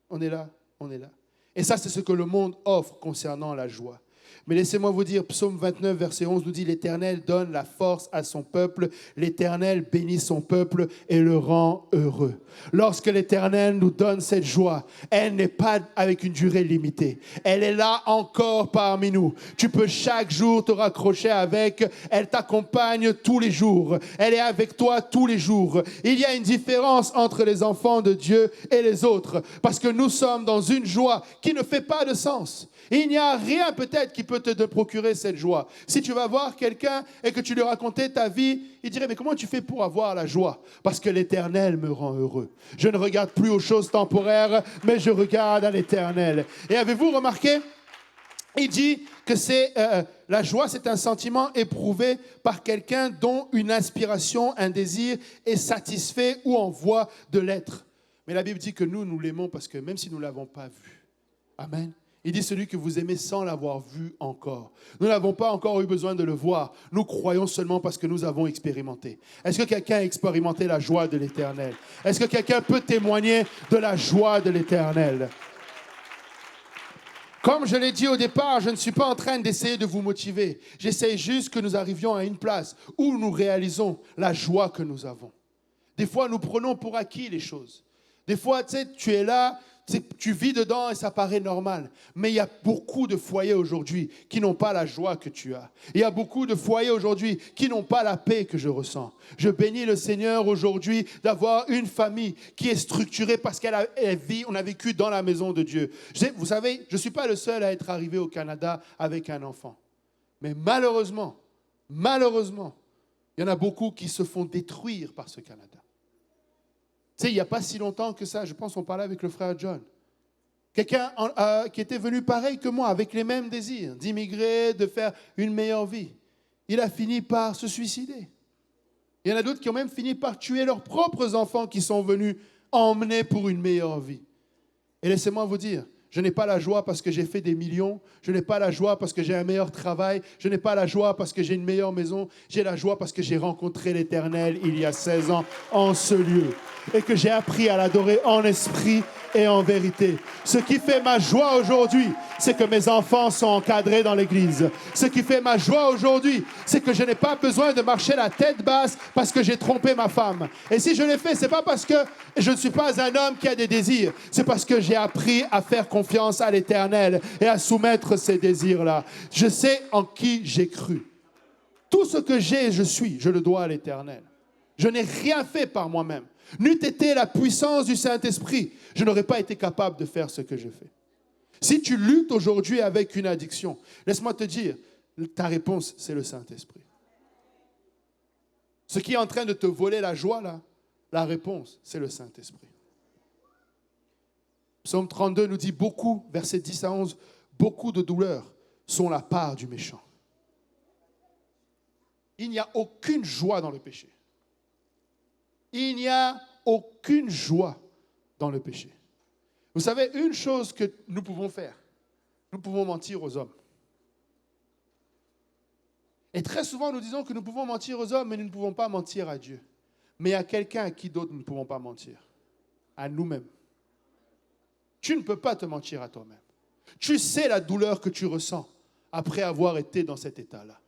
on est là, on est là. Et ça, c'est ce que le monde offre concernant la joie. Mais laissez-moi vous dire, Psaume 29, verset 11 nous dit, l'Éternel donne la force à son peuple, l'Éternel bénit son peuple et le rend heureux. Lorsque l'Éternel nous donne cette joie, elle n'est pas avec une durée limitée. Elle est là encore parmi nous. Tu peux chaque jour te raccrocher avec, elle t'accompagne tous les jours. Elle est avec toi tous les jours. Il y a une différence entre les enfants de Dieu et les autres, parce que nous sommes dans une joie qui ne fait pas de sens. Il n'y a rien peut-être peut-être qui peut te procurer cette joie. Si tu vas voir quelqu'un et que tu lui racontais ta vie, il dirait, mais comment tu fais pour avoir la joie? Parce que l'Éternel me rend heureux. Je ne regarde plus aux choses temporaires, mais je regarde à l'Éternel. Et avez-vous remarqué? Il dit que la joie, c'est un sentiment éprouvé par quelqu'un dont une inspiration, un désir est satisfait ou en voie de l'être. Mais la Bible dit que nous l'aimons parce que même si nous ne l'avons pas vu. Amen. Il dit celui que vous aimez sans l'avoir vu encore. Nous n'avons pas encore eu besoin de le voir. Nous croyons seulement parce que nous avons expérimenté. Est-ce que quelqu'un a expérimenté la joie de l'Éternel? Est-ce que quelqu'un peut témoigner de la joie de l'Éternel? Comme je l'ai dit au départ, je ne suis pas en train d'essayer de vous motiver. J'essaie juste que nous arrivions à une place où nous réalisons la joie que nous avons. Des fois, nous prenons pour acquis les choses. Des fois, tu es là, tu vis dedans et ça paraît normal. Mais il y a beaucoup de foyers aujourd'hui qui n'ont pas la joie que tu as. Il y a beaucoup de foyers aujourd'hui qui n'ont pas la paix que je ressens. Je bénis le Seigneur aujourd'hui d'avoir une famille qui est structurée parce on a vécu dans la maison de Dieu. Vous savez, je ne suis pas le seul à être arrivé au Canada avec un enfant. Mais malheureusement, il y en a beaucoup qui se font détruire par ce Canada. Il n'y a pas si longtemps que ça, je pense qu'on parlait avec le frère John. Quelqu'un qui était venu pareil que moi, avec les mêmes désirs, d'immigrer, de faire une meilleure vie. Il a fini par se suicider. Il y en a d'autres qui ont même fini par tuer leurs propres enfants qui sont venus emmener pour une meilleure vie. Et laissez-moi vous dire, je n'ai pas la joie parce que j'ai fait des millions. Je n'ai pas la joie parce que j'ai un meilleur travail. Je n'ai pas la joie parce que j'ai une meilleure maison. J'ai la joie parce que j'ai rencontré l'Éternel il y a 16 ans en ce lieu. Et que j'ai appris à l'adorer en esprit et en vérité. Ce qui fait ma joie aujourd'hui, c'est que mes enfants sont encadrés dans l'église. Ce qui fait ma joie aujourd'hui, c'est que je n'ai pas besoin de marcher la tête basse parce que j'ai trompé ma femme. Et si je l'ai fait, c'est pas parce que je ne suis pas un homme qui a des désirs. C'est parce que j'ai appris à faire confiance à l'Éternel et à soumettre ces désirs-là. Je sais en qui j'ai cru. Tout ce que j'ai et je suis, je le dois à l'Éternel. Je n'ai rien fait par moi-même. N'eût été la puissance du Saint-Esprit, je n'aurais pas été capable de faire ce que je fais. Si tu luttes aujourd'hui avec une addiction, laisse-moi te dire, ta réponse, c'est le Saint-Esprit. Ce qui est en train de te voler la joie, là, la réponse, c'est le Saint-Esprit. Psaume 32 nous dit beaucoup, versets 10 à 11, beaucoup de douleurs sont la part du méchant. Il n'y a aucune joie dans le péché. Il n'y a aucune joie dans le péché. Vous savez, une chose que nous pouvons faire, nous pouvons mentir aux hommes. Et très souvent, nous disons que nous pouvons mentir aux hommes, mais nous ne pouvons pas mentir à Dieu. Mais il y a quelqu'un à qui d'autre nous ne pouvons pas mentir. À nous-mêmes. Tu ne peux pas te mentir à toi-même. Tu sais la douleur que tu ressens après avoir été dans cet état-là.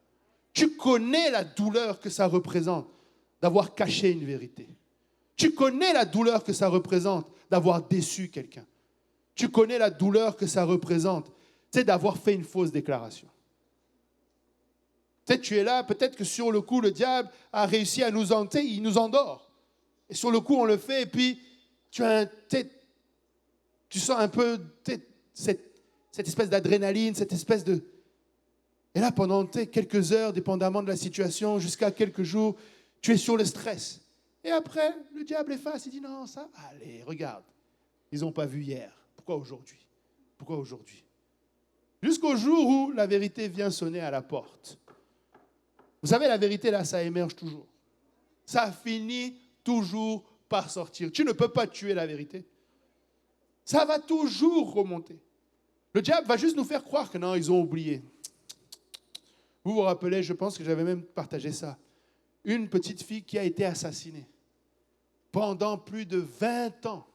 Tu connais la douleur que ça représente d'avoir caché une vérité. Tu connais la douleur que ça représente d'avoir déçu quelqu'un. Tu connais la douleur que ça représente, d'avoir fait une fausse déclaration. Peut-être tu es là, peut-être que sur le coup, le diable a réussi à nous endormir, il nous endort. Et sur le coup, on le fait, et puis tu sens un peu cette espèce d'adrénaline, cette espèce de... Et là, pendant quelques heures, dépendamment de la situation, jusqu'à quelques jours, tu es sur le stress. Et après, le diable efface, il dit non, ça, allez, regarde. Ils n'ont pas vu hier. Pourquoi aujourd'hui? Pourquoi aujourd'hui? Jusqu'au jour où la vérité vient sonner à la porte. Vous savez, la vérité, là, ça émerge toujours. Ça finit toujours par sortir. Tu ne peux pas tuer la vérité. Ça va toujours remonter. Le diable va juste nous faire croire que non, ils ont oublié. Vous vous rappelez, je pense que j'avais même partagé ça. Une petite fille qui a été assassinée. Pendant plus de 20 ans,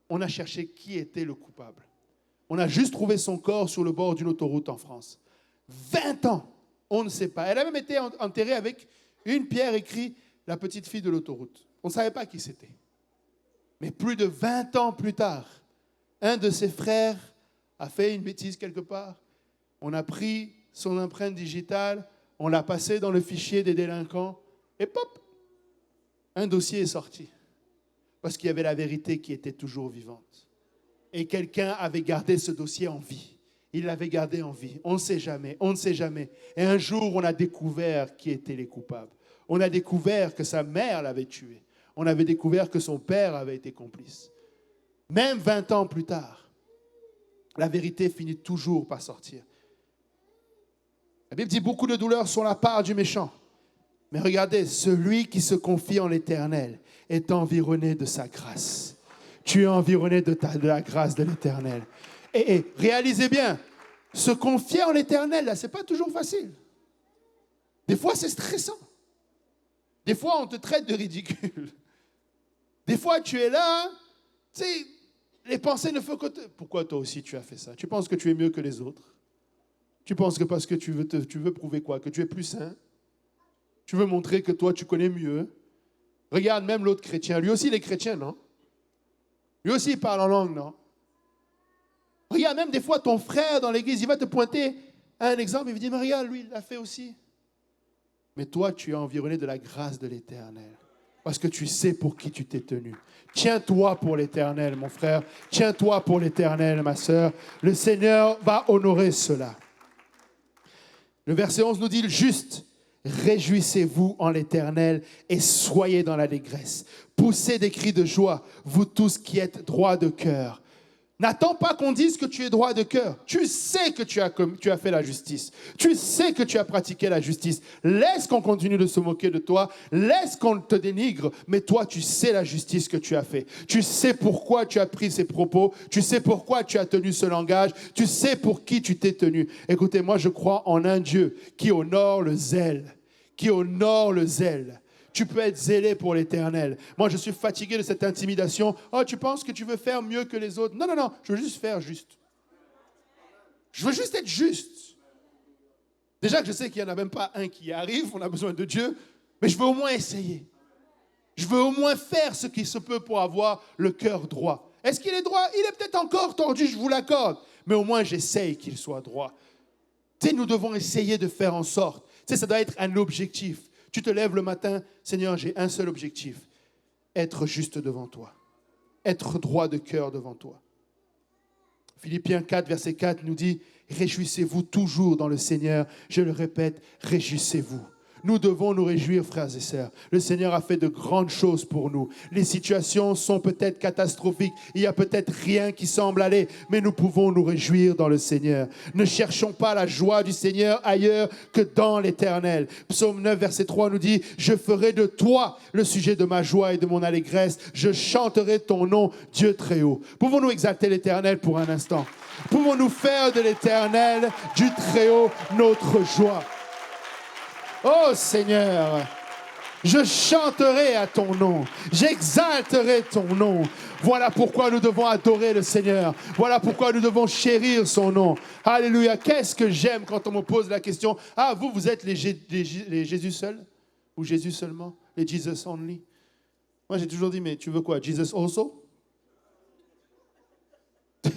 on a cherché qui était le coupable. On a juste trouvé son corps sur le bord d'une autoroute en France. 20 ans, on ne sait pas. Elle a même été enterrée avec une pierre écrite « La petite fille de l'autoroute ». On ne savait pas qui c'était. Mais plus de 20 ans plus tard, un de ses frères a fait une bêtise quelque part. On a pris son empreinte digitale, on l'a passée dans le fichier des délinquants et pop, un dossier est sorti. Parce qu'il y avait la vérité qui était toujours vivante. Et quelqu'un avait gardé ce dossier en vie. il l'avait gardé en vie. On ne sait jamais, on ne sait jamais. Et un jour, on a découvert qui étaient les coupables. On a découvert que sa mère l'avait tué. On avait découvert que son père avait été complice. Même 20 ans plus tard, la vérité finit toujours par sortir. La Bible dit beaucoup de douleurs sont la part du méchant. Mais regardez, celui qui se confie en l'Éternel est environné de sa grâce. Tu es environné de la grâce de l'Éternel. Et réalisez bien, se confier en l'Éternel, là, ce n'est pas toujours facile. Des fois, c'est stressant. Des fois, on te traite de ridicule. Des fois, tu es là, tu sais, les pensées ne font que te... Pourquoi toi aussi tu as fait ça? Tu penses que tu es mieux que les autres? Tu penses que parce que tu veux prouver quoi? Que tu es plus saint? Tu veux montrer que toi, tu connais mieux? Regarde même l'autre chrétien. Lui aussi, il est chrétien, non? Lui aussi, il parle en langue, non? Regarde, même des fois, ton frère dans l'église, il va te pointer un exemple. Il va dire, mais regarde, lui, il l'a fait aussi. Mais toi, tu es environné de la grâce de l'Éternel. Parce que tu sais pour qui tu t'es tenu. Tiens-toi pour l'Éternel, mon frère. Tiens-toi pour l'Éternel, ma sœur. Le Seigneur va honorer cela. Le verset 11 nous dit, le juste, réjouissez-vous en l'Éternel et soyez dans l'allégresse. Poussez des cris de joie, vous tous qui êtes droits de cœur. N'attends pas qu'on dise que tu es droit de cœur. Tu sais que tu as fait la justice. Tu sais que tu as pratiqué la justice. Laisse qu'on continue de se moquer de toi. Laisse qu'on te dénigre. Mais toi, tu sais la justice que tu as fait. Tu sais pourquoi tu as pris ces propos. Tu sais pourquoi tu as tenu ce langage. Tu sais pour qui tu t'es tenu. Écoutez, moi, je crois en un Dieu qui honore le zèle. Qui honore le zèle. Tu peux être zélé pour l'Éternel. Moi, je suis fatigué de cette intimidation. Oh, tu penses que tu veux faire mieux que les autres? Non, non, non. Je veux juste faire juste. Je veux juste être juste. Déjà que je sais qu'il n'y en a même pas un qui y arrive. On a besoin de Dieu. Mais je veux au moins essayer. Je veux au moins faire ce qui se peut pour avoir le cœur droit. Est-ce qu'il est droit? Il est peut-être encore tordu, je vous l'accorde. Mais au moins, j'essaye qu'il soit droit. Tu sais, nous devons essayer de faire en sorte. Tu sais, ça doit être un objectif. Tu te lèves le matin, Seigneur, j'ai un seul objectif, être juste devant toi, être droit de cœur devant toi. Philippiens 4, verset 4 nous dit, réjouissez-vous toujours dans le Seigneur. Je le répète, réjouissez-vous. Nous devons nous réjouir, frères et sœurs. Le Seigneur a fait de grandes choses pour nous. Les situations sont peut-être catastrophiques. Il n'y a peut-être rien qui semble aller, mais nous pouvons nous réjouir dans le Seigneur. Ne cherchons pas la joie du Seigneur ailleurs que dans l'Éternel. Psaume 9, verset 3 nous dit, « Je ferai de toi le sujet de ma joie et de mon allégresse. Je chanterai ton nom, Dieu très haut. » Pouvons-nous exalter l'Éternel pour un instant? Pouvons-nous faire de l'Éternel, du très haut, notre joie? Oh Seigneur, je chanterai à ton nom, j'exalterai ton nom. Voilà pourquoi nous devons adorer le Seigneur. Voilà pourquoi nous devons chérir son nom. Alléluia. Qu'est-ce que j'aime quand on me pose la question, ah, vous êtes les Jésus seuls? Ou Jésus seulement? Les Jesus only? Moi, j'ai toujours dit, mais tu veux quoi? Jesus also? Il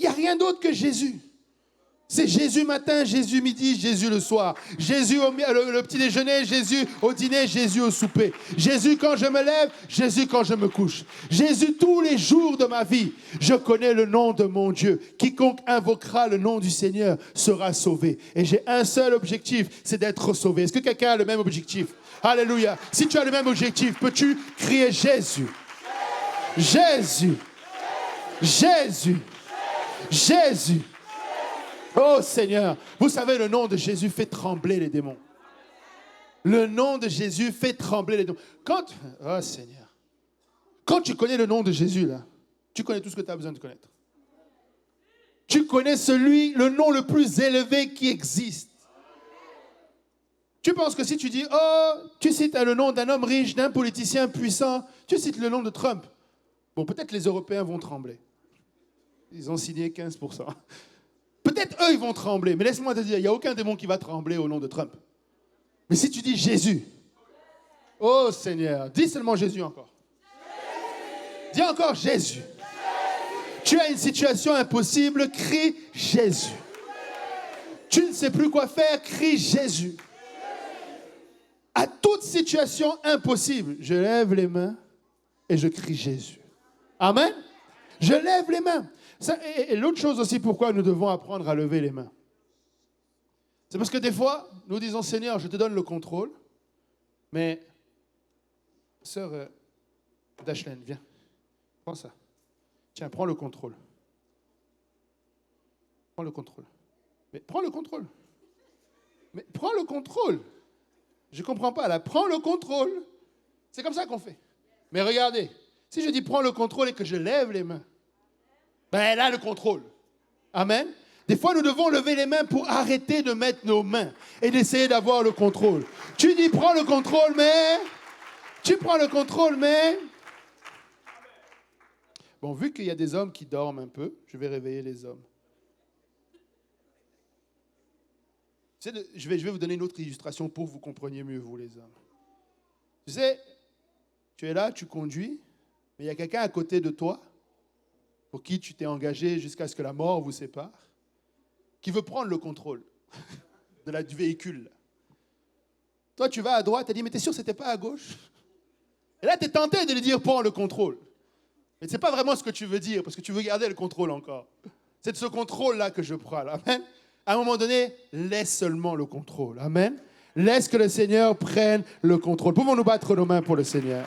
n'y a rien d'autre que Jésus. C'est Jésus matin, Jésus midi, Jésus le soir. Jésus le petit déjeuner, Jésus au dîner, Jésus au souper. Jésus quand je me lève, Jésus quand je me couche. Jésus tous les jours de ma vie. Je connais le nom de mon Dieu. Quiconque invoquera le nom du Seigneur sera sauvé. Et j'ai un seul objectif, c'est d'être sauvé. Est-ce que quelqu'un a le même objectif? Alléluia. Si tu as le même objectif, peux-tu crier Jésus? Jésus. Jésus. Jésus. Oh Seigneur, vous savez, le nom de Jésus fait trembler les démons. Le nom de Jésus fait trembler les démons. Oh Seigneur, quand tu connais le nom de Jésus, là, tu connais tout ce que tu as besoin de connaître. Tu connais le nom le plus élevé qui existe. Tu penses que si tu dis, oh, tu cites le nom d'un homme riche, d'un politicien puissant, tu cites le nom de Trump. Bon, peut-être les Européens vont trembler. Ils ont signé 15%. Peut-être eux, ils vont trembler. Mais laisse-moi te dire, il n'y a aucun démon qui va trembler au nom de Trump. Mais si tu dis Jésus, oh Seigneur, dis seulement Jésus encore. Jésus. Dis encore Jésus. Jésus. Tu as une situation impossible, crie Jésus. Tu ne sais plus quoi faire, crie Jésus. À toute situation impossible, je lève les mains et je crie Jésus. Amen. Je lève les mains. Et l'autre chose aussi, pourquoi nous devons apprendre à lever les mains. C'est parce que des fois, nous disons, Seigneur, je te donne le contrôle, mais, sœur Dashlane, viens, prends ça. Tiens, prends le contrôle. Prends le contrôle. Mais prends le contrôle. Mais prends le contrôle. Je ne comprends pas, là. Prends le contrôle. C'est comme ça qu'on fait. Mais regardez, si je dis prends le contrôle et que je lève les mains, ben elle a le contrôle. Amen. Des fois, nous devons lever les mains pour arrêter de mettre nos mains et d'essayer d'avoir le contrôle. Tu dis prends le contrôle, mais... Tu prends le contrôle, mais... Bon, vu qu'il y a des hommes qui dorment un peu, je vais réveiller les hommes. Je vais vous donner une autre illustration pour que vous compreniez mieux, vous les hommes. Tu sais, tu es là, tu conduis, mais il y a quelqu'un à côté de toi pour qui tu t'es engagé jusqu'à ce que la mort vous sépare, qui veut prendre le contrôle du véhicule. Toi, tu vas à droite, tu as dit, mais t'es sûr que ce n'était pas à gauche? Et là, tu es tenté de lui dire, prends le contrôle. Mais ce n'est pas vraiment ce que tu veux dire, parce que tu veux garder le contrôle encore. C'est de ce contrôle-là que je parle. Amen. À un moment donné, laisse seulement le contrôle. Amen. Laisse que le Seigneur prenne le contrôle. Pouvons-nous battre nos mains pour le Seigneur?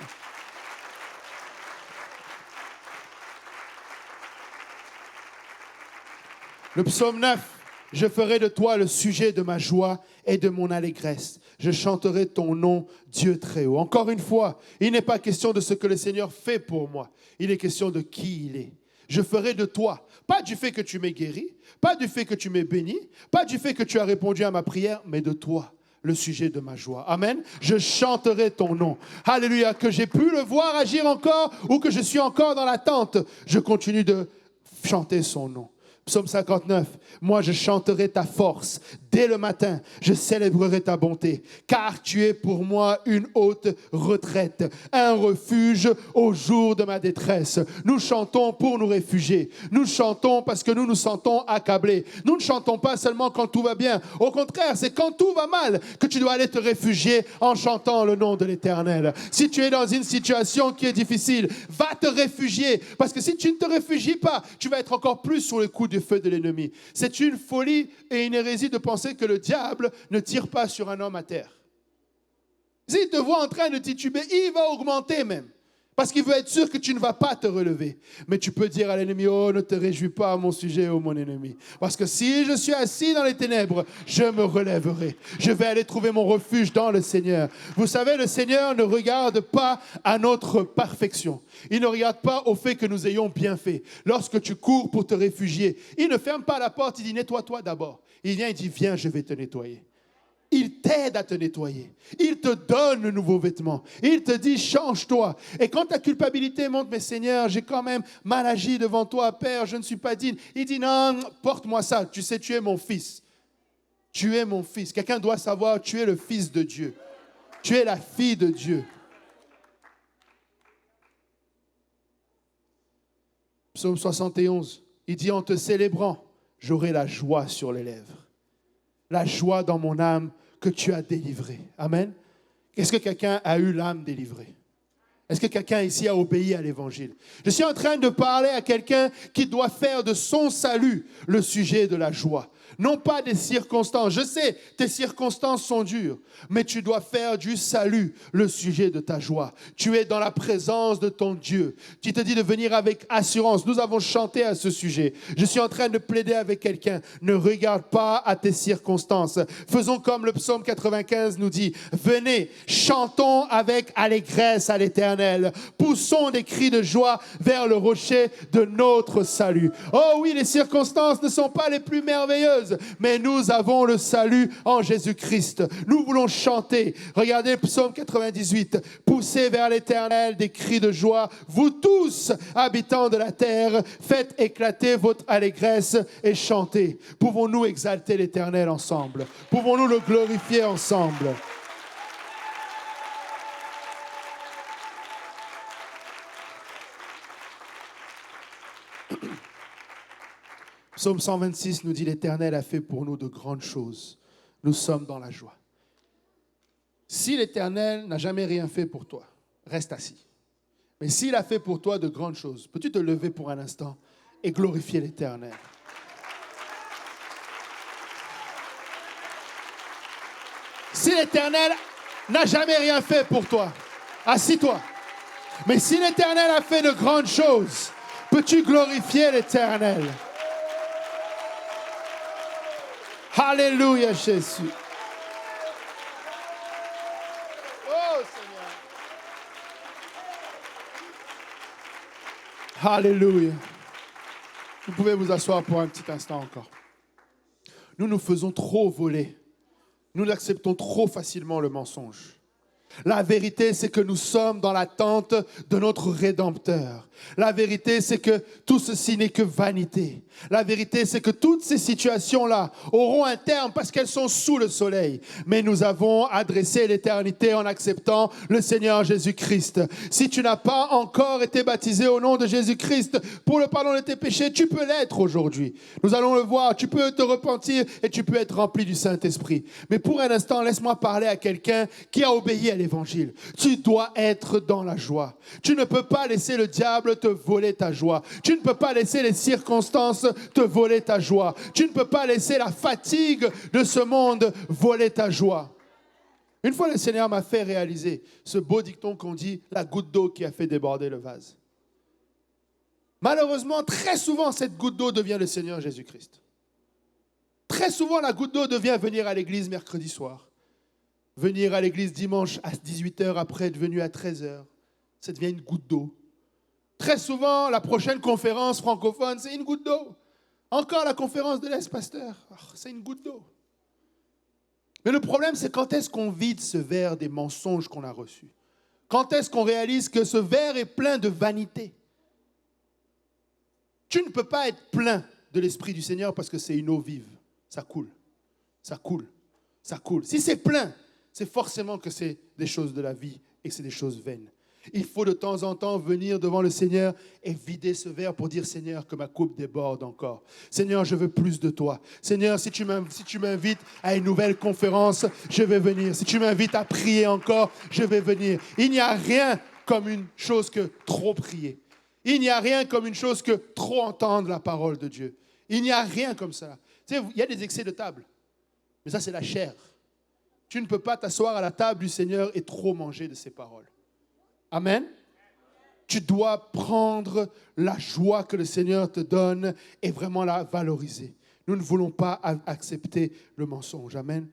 Le psaume 9. Je ferai de toi le sujet de ma joie et de mon allégresse. Je chanterai ton nom, Dieu très haut. Encore une fois, il n'est pas question de ce que le Seigneur fait pour moi. Il est question de qui il est. Je ferai de toi, pas du fait que tu m'aies guéri, pas du fait que tu m'aies béni, pas du fait que tu as répondu à ma prière, mais de toi, le sujet de ma joie. Amen. Je chanterai ton nom. Alléluia. Que j'ai pu le voir agir encore ou que je suis encore dans l'attente, je continue de chanter son nom. Psaume 59, moi je chanterai ta force. Dès le matin, je célébrerai ta bonté, car tu es pour moi une haute retraite, un refuge au jour de ma détresse. Nous chantons pour nous réfugier. Nous chantons parce que nous nous sentons accablés. Nous ne chantons pas seulement quand tout va bien. Au contraire, c'est quand tout va mal que tu dois aller te réfugier en chantant le nom de l'Éternel. Si tu es dans une situation qui est difficile, va te réfugier. Parce que si tu ne te réfugies pas, tu vas être encore plus sous le coup du feu de l'ennemi. C'est une folie et une hérésie de penser que le diable ne tire pas sur un homme à terre. S'il te voit en train de tituber, il va augmenter même. Parce qu'il veut être sûr que tu ne vas pas te relever. Mais tu peux dire à l'ennemi, oh, ne te réjouis pas à mon sujet, oh mon ennemi. Parce que si je suis assis dans les ténèbres, je me relèverai. Je vais aller trouver mon refuge dans le Seigneur. Vous savez, le Seigneur ne regarde pas à notre perfection. Il ne regarde pas au fait que nous ayons bien fait. Lorsque tu cours pour te réfugier, il ne ferme pas la porte, il dit, nettoie-toi d'abord. Il vient, il dit, viens, je vais te nettoyer. Il t'aide à te nettoyer. Il te donne de nouveaux vêtements. Il te dit, change-toi. Et quand ta culpabilité monte, mais Seigneur, j'ai quand même mal agi devant toi, Père, je ne suis pas digne. Il dit, non, porte-moi ça. Tu sais, tu es mon fils. Tu es mon fils. Quelqu'un doit savoir, tu es le fils de Dieu. Tu es la fille de Dieu. Psaume 71, il dit, en te célébrant, j'aurai la joie sur les lèvres. La joie dans mon âme que tu as délivrée. Amen. Est-ce que quelqu'un a eu l'âme délivrée? Est-ce que quelqu'un ici a obéi à l'évangile? Je suis en train de parler à quelqu'un qui doit faire de son salut le sujet de la joie. Non pas des circonstances. Je sais, tes circonstances sont dures, mais tu dois faire du salut le sujet de ta joie. Tu es dans la présence de ton Dieu, qui te dit de venir avec assurance. Nous avons chanté à ce sujet. Je suis en train de plaider avec quelqu'un. Ne regarde pas à tes circonstances. Faisons comme le psaume 95 nous dit. Venez, chantons avec allégresse à l'Éternel. Poussons des cris de joie vers le rocher de notre salut. Oh oui, les circonstances ne sont pas les plus merveilleuses, mais nous avons le salut en Jésus-Christ. Nous voulons chanter. Regardez psaume 98. Poussez vers l'Éternel des cris de joie. Vous tous, habitants de la terre, faites éclater votre allégresse et chantez. Pouvons-nous exalter l'Éternel ensemble? Pouvons-nous le glorifier ensemble? Psaume 126 nous dit, l'Éternel a fait pour nous de grandes choses. Nous sommes dans la joie. Si l'Éternel n'a jamais rien fait pour toi, reste assis. Mais s'il a fait pour toi de grandes choses, peux-tu te lever pour un instant et glorifier l'Éternel? Si l'Éternel n'a jamais rien fait pour toi, assis-toi. Mais si l'Éternel a fait de grandes choses, peux-tu glorifier l'Éternel? Alléluia, Jésus. Oh, Seigneur. Alléluia. Vous pouvez vous asseoir pour un petit instant encore. Nous nous faisons trop voler. Nous acceptons trop facilement le mensonge. La vérité, c'est que nous sommes dans l'attente de notre Rédempteur. La vérité, c'est que tout ceci n'est que vanité. La vérité, c'est que toutes ces situations-là auront un terme parce qu'elles sont sous le soleil. Mais nous avons adressé l'éternité en acceptant le Seigneur Jésus-Christ. Si tu n'as pas encore été baptisé au nom de Jésus-Christ pour le pardon de tes péchés, tu peux l'être aujourd'hui. Nous allons le voir. Tu peux te repentir et tu peux être rempli du Saint-Esprit. Mais pour un instant, laisse-moi parler à quelqu'un qui a obéi à l'Évangile. Tu dois être dans la joie. Tu ne peux pas laisser le diable te voler ta joie. Tu ne peux pas laisser les circonstances te voler ta joie. Tu ne peux pas laisser la fatigue de ce monde voler ta joie. Une fois, le Seigneur m'a fait réaliser ce beau dicton qu'on dit, la goutte d'eau qui a fait déborder le vase. Malheureusement, très souvent, cette goutte d'eau devient le Seigneur Jésus-Christ. Très souvent, la goutte d'eau devient venir à l'église mercredi soir. Venir à l'église dimanche à 18h, après être venu à 13h. Ça devient une goutte d'eau. Très souvent, la prochaine conférence francophone, c'est une goutte d'eau. Encore la conférence de l'Est-Pasteur, c'est une goutte d'eau. Mais le problème, c'est quand est-ce qu'on vide ce verre des mensonges qu'on a reçus? Quand est-ce qu'on réalise que ce verre est plein de vanité? Tu ne peux pas être plein de l'Esprit du Seigneur parce que c'est une eau vive. Ça coule, ça coule, ça coule. Si c'est plein, c'est forcément que c'est des choses de la vie et que c'est des choses vaines. Il faut de temps en temps venir devant le Seigneur et vider ce verre pour dire, Seigneur, que ma coupe déborde encore. Seigneur, je veux plus de toi. Seigneur, si tu m'invites à une nouvelle conférence, je vais venir. Si tu m'invites à prier encore, je vais venir. Il n'y a rien comme une chose que trop prier. Il n'y a rien comme une chose que trop entendre la parole de Dieu. Il n'y a rien comme ça. Tu sais, il y a des excès de table, mais ça, c'est la chair. Tu ne peux pas t'asseoir à la table du Seigneur et trop manger de ses paroles. Amen. Tu dois prendre la joie que le Seigneur te donne et vraiment la valoriser. Nous ne voulons pas accepter le mensonge. Amen.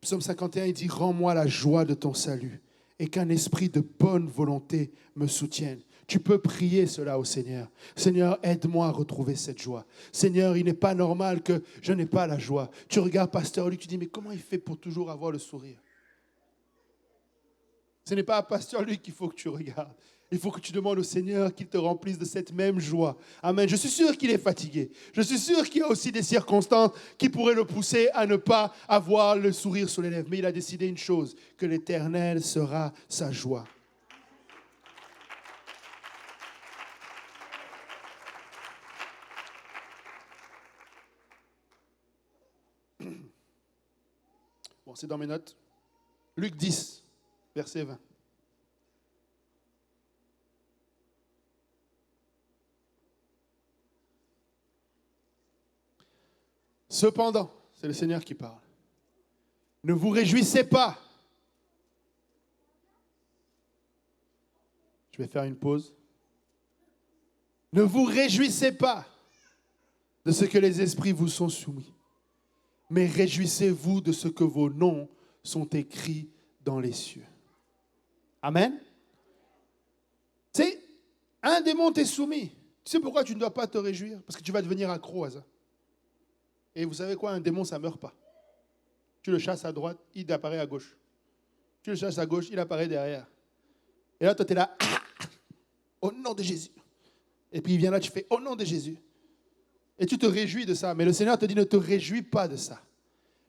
Psaume 51, il dit, rends-moi la joie de ton salut et qu'un esprit de bonne volonté me soutienne. Tu peux prier cela au Seigneur. Seigneur, aide-moi à retrouver cette joie. Seigneur, il n'est pas normal que je n'ai pas la joie. Tu regardes Pasteur Luc, tu dis, mais comment il fait pour toujours avoir le sourire? Ce n'est pas à Pasteur Luc qu'il faut que tu regardes. Il faut que tu demandes au Seigneur qu'il te remplisse de cette même joie. Amen. Je suis sûr qu'il est fatigué. Je suis sûr qu'il y a aussi des circonstances qui pourraient le pousser à ne pas avoir le sourire sur les lèvres. Mais il a décidé une chose, que l'Éternel sera sa joie. Bon, c'est dans mes notes. Luc 10, verset 20. Cependant, c'est le Seigneur qui parle. Ne vous réjouissez pas. Je vais faire une pause. Ne vous réjouissez pas de ce que les esprits vous sont soumis, mais réjouissez-vous de ce que vos noms sont écrits dans les cieux. Amen. Tu sais, un démon t'est soumis. Tu sais pourquoi tu ne dois pas te réjouir? Parce que tu vas devenir accro à ça. Et vous savez quoi, un démon, ça ne meurt pas. Tu le chasses à droite, il apparaît à gauche. Tu le chasses à gauche, il apparaît derrière. Et là, toi, tu es là, au nom de Jésus. Et puis il vient là, tu fais, au nom de Jésus. Et tu te réjouis de ça. Mais le Seigneur te dit, ne te réjouis pas de ça.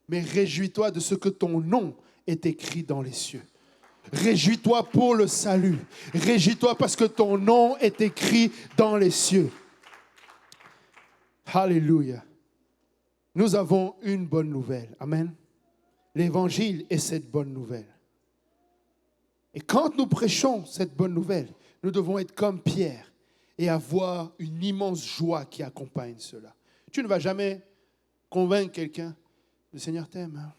Mais réjouis-toi de ce que ton nom est écrit dans les cieux. Réjouis-toi pour le salut. Réjouis-toi parce que ton nom est écrit dans les cieux. Alléluia. Nous avons une bonne nouvelle. Amen. L'évangile est cette bonne nouvelle. Et quand nous prêchons cette bonne nouvelle, nous devons être comme Pierre et avoir une immense joie qui accompagne cela. Tu ne vas jamais convaincre quelqu'un, le Seigneur t'aime. Hein?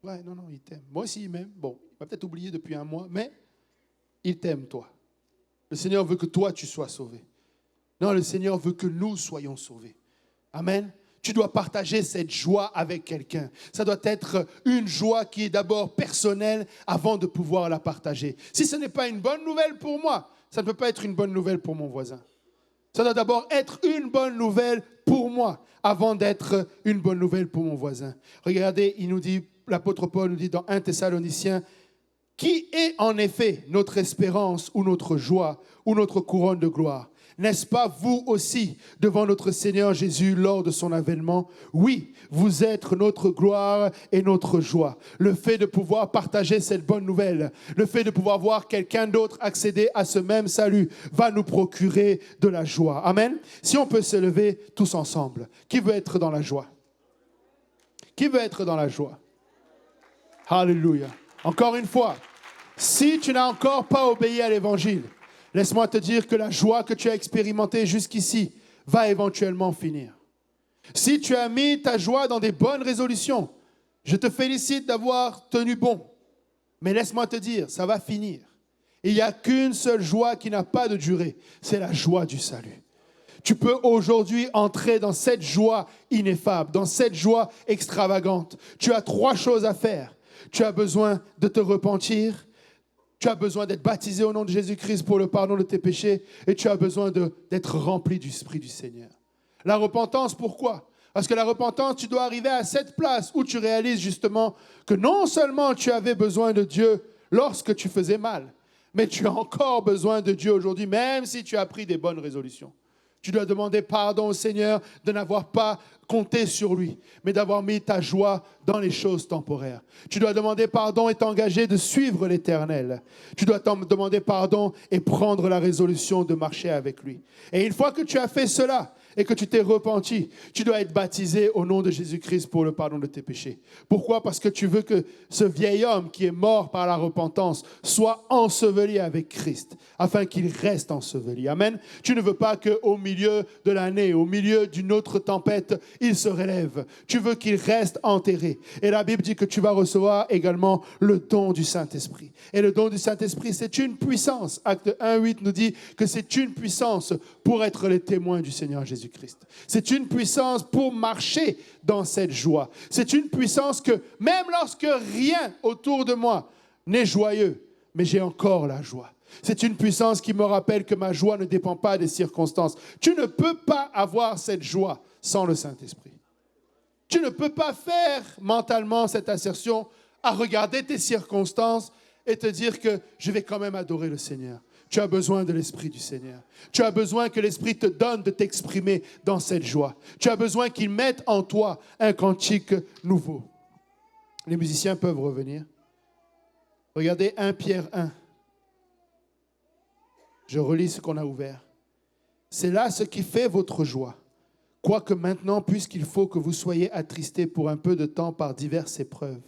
Ouais, non, il t'aime. Moi aussi, il m'aime. Bon, il m'a peut-être oublié depuis un mois, mais il t'aime, toi. Le Seigneur veut que toi, tu sois sauvé. Non, le Seigneur veut que nous soyons sauvés. Amen. Tu dois partager cette joie avec quelqu'un. Ça doit être une joie qui est d'abord personnelle avant de pouvoir la partager. Si ce n'est pas une bonne nouvelle pour moi, ça ne peut pas être une bonne nouvelle pour mon voisin. Ça doit d'abord être une bonne nouvelle pour moi avant d'être une bonne nouvelle pour mon voisin. Regardez, il nous dit, l'apôtre Paul nous dit dans 1 Thessaloniciens, qui est en effet notre espérance ou notre joie ou notre couronne de gloire? N'est-ce pas vous aussi, devant notre Seigneur Jésus lors de son avènement? Oui, vous êtes notre gloire et notre joie. Le fait de pouvoir partager cette bonne nouvelle, le fait de pouvoir voir quelqu'un d'autre accéder à ce même salut va nous procurer de la joie. Amen. Si on peut se lever tous ensemble. Qui veut être dans la joie? Qui veut être dans la joie? Alléluia. Encore une fois, si tu n'as encore pas obéi à l'évangile, laisse-moi te dire que la joie que tu as expérimentée jusqu'ici va éventuellement finir. Si tu as mis ta joie dans des bonnes résolutions, je te félicite d'avoir tenu bon. Mais laisse-moi te dire, ça va finir. Il n'y a qu'une seule joie qui n'a pas de durée, c'est la joie du salut. Tu peux aujourd'hui entrer dans cette joie ineffable, dans cette joie extravagante. Tu as 3 choses à faire. Tu as besoin de te repentir. Tu as besoin d'être baptisé au nom de Jésus-Christ pour le pardon de tes péchés et tu as besoin d'être rempli du Esprit du Seigneur. La repentance, pourquoi? Parce que la repentance, tu dois arriver à cette place où tu réalises justement que non seulement tu avais besoin de Dieu lorsque tu faisais mal, mais tu as encore besoin de Dieu aujourd'hui, même si tu as pris des bonnes résolutions. Tu dois demander pardon au Seigneur de n'avoir pas compté sur lui, mais d'avoir mis ta joie dans les choses temporaires. Tu dois demander pardon et t'engager de suivre l'Éternel. Tu dois demander pardon et prendre la résolution de marcher avec lui. Et une fois que tu as fait cela et que tu t'es repenti, tu dois être baptisé au nom de Jésus-Christ pour le pardon de tes péchés. Pourquoi? Parce que tu veux que ce vieil homme qui est mort par la repentance soit enseveli avec Christ, afin qu'il reste enseveli. Amen. Tu ne veux pas qu'au milieu de l'année, au milieu d'une autre tempête, il se relève. Tu veux qu'il reste enterré. Et la Bible dit que tu vas recevoir également le don du Saint-Esprit. Et le don du Saint-Esprit, c'est une puissance. Acte 1:8 nous dit que c'est une puissance pour être les témoins du Seigneur Jésus-Christ. C'est une puissance pour marcher dans cette joie. C'est une puissance que même lorsque rien autour de moi n'est joyeux, mais j'ai encore la joie. C'est une puissance qui me rappelle que ma joie ne dépend pas des circonstances. Tu ne peux pas avoir cette joie sans le Saint-Esprit. Tu ne peux pas faire mentalement cette assertion à regarder tes circonstances et te dire que je vais quand même adorer le Seigneur. Tu as besoin de l'Esprit du Seigneur. Tu as besoin que l'Esprit te donne de t'exprimer dans cette joie. Tu as besoin qu'il mette en toi un cantique nouveau. Les musiciens peuvent revenir. Regardez 1 Pierre 1. Je relis ce qu'on a ouvert. C'est là ce qui fait votre joie. Quoique maintenant, puisqu'il faut que vous soyez attristés pour un peu de temps par diverses épreuves,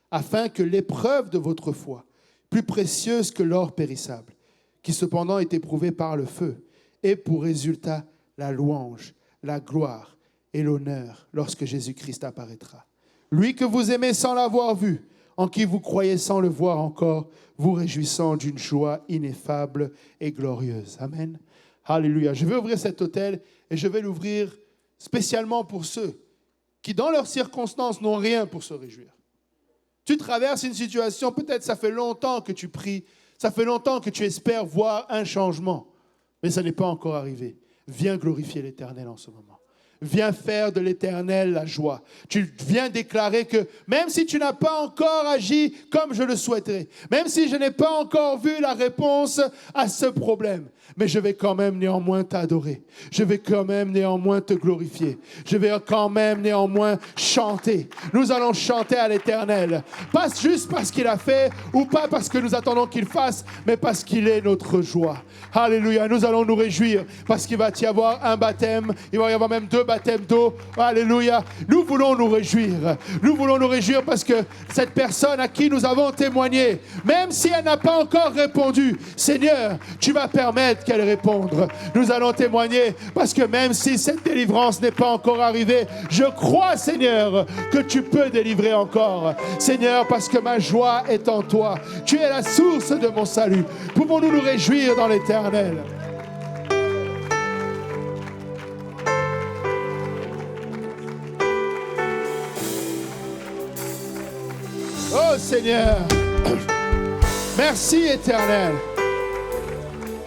afin que l'épreuve de votre foi, plus précieuse que l'or périssable, qui cependant est éprouvé par le feu, ait pour résultat la louange, la gloire et l'honneur lorsque Jésus-Christ apparaîtra. Lui que vous aimez sans l'avoir vu, en qui vous croyez sans le voir encore, vous réjouissant d'une joie ineffable et glorieuse. Amen. Alléluia. Je vais ouvrir cet autel et je vais l'ouvrir spécialement pour ceux qui, dans leurs circonstances, n'ont rien pour se réjouir. Tu traverses une situation, peut-être ça fait longtemps que tu pries, ça fait longtemps que tu espères voir un changement, mais ça n'est pas encore arrivé. Viens glorifier l'Éternel en ce moment. Viens faire de l'Éternel la joie. Tu viens déclarer que même si tu n'as pas encore agi comme je le souhaiterais, même si je n'ai pas encore vu la réponse à ce problème, mais je vais quand même néanmoins t'adorer. Je vais quand même néanmoins te glorifier. Je vais quand même néanmoins chanter. Nous allons chanter à l'Éternel. Pas juste parce qu'il a fait ou pas parce que nous attendons qu'il fasse, mais parce qu'il est notre joie. Alléluia. Nous allons nous réjouir parce qu'il va y avoir un baptême. Il va y avoir même 2 baptême d'eau. Alléluia. Nous voulons nous réjouir. Nous voulons nous réjouir parce que cette personne à qui nous avons témoigné, même si elle n'a pas encore répondu, Seigneur, tu vas permettre qu'elle réponde. Nous allons témoigner parce que même si cette délivrance n'est pas encore arrivée, je crois, Seigneur, que tu peux délivrer encore. Seigneur, parce que ma joie est en toi. Tu es la source de mon salut. Pouvons-nous nous réjouir dans l'Éternel? Oh Seigneur, merci Éternel.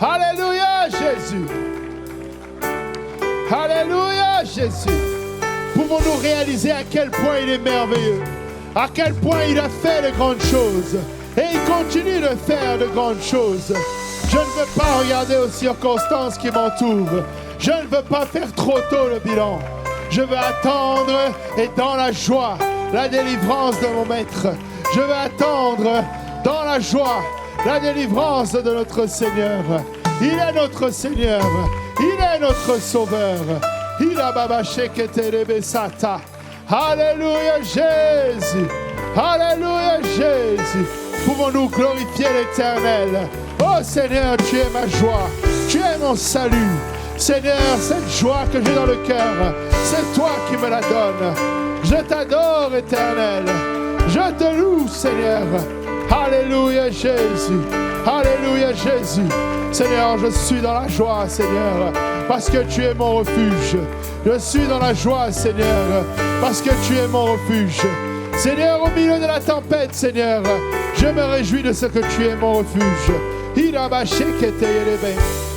Alléluia Jésus. Alléluia Jésus. Pouvons-nous réaliser à quel point il est merveilleux, à quel point il a fait de grandes choses et il continue de faire de grandes choses. Je ne veux pas regarder aux circonstances qui m'entourent. Je ne veux pas faire trop tôt le bilan. Je veux attendre et dans la joie, la délivrance de mon maître. Je veux attendre dans la joie la délivrance de notre Seigneur. Il est notre Seigneur. Il est notre Sauveur. Il a babaché que terebesata. Alléluia Jésus. Alléluia Jésus. Pouvons-nous glorifier l'Éternel? Oh Seigneur, tu es ma joie. Tu es mon salut. Seigneur, cette joie que j'ai dans le cœur, c'est toi qui me la donnes. Je t'adore, Éternel. Je te loue, Seigneur. Alléluia, Jésus. Alléluia, Jésus. Seigneur, je suis dans la joie, Seigneur, parce que tu es mon refuge. Je suis dans la joie, Seigneur, parce que tu es mon refuge. Seigneur, au milieu de la tempête, Seigneur, je me réjouis de ce que tu es mon refuge.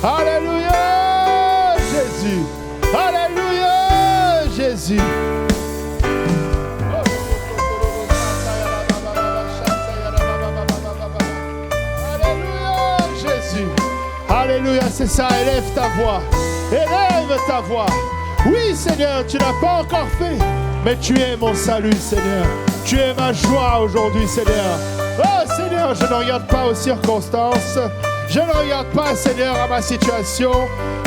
Alléluia, Jésus. Alléluia, Jésus. Alléluia, c'est ça, élève ta voix. Élève ta voix. Oui, Seigneur, tu n'as pas encore fait, mais tu es mon salut, Seigneur. Tu es ma joie aujourd'hui, Seigneur. Oh, Seigneur, je ne regarde pas aux circonstances. Je ne regarde pas, Seigneur, à ma situation.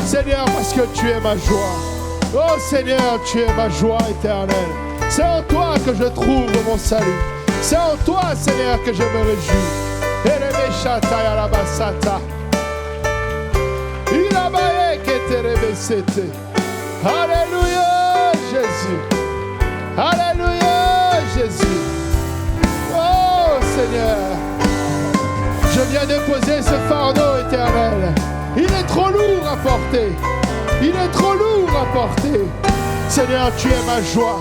Seigneur, parce que tu es ma joie. Oh, Seigneur, tu es ma joie éternelle. C'est en toi que je trouve mon salut. C'est en toi, Seigneur, que je me réjouis. Alléluia, Jésus. Alléluia, Jésus. Oh, Seigneur. Je viens déposer ce fardeau éternel. Il est trop lourd à porter. Il est trop lourd à porter. Seigneur, tu es ma joie.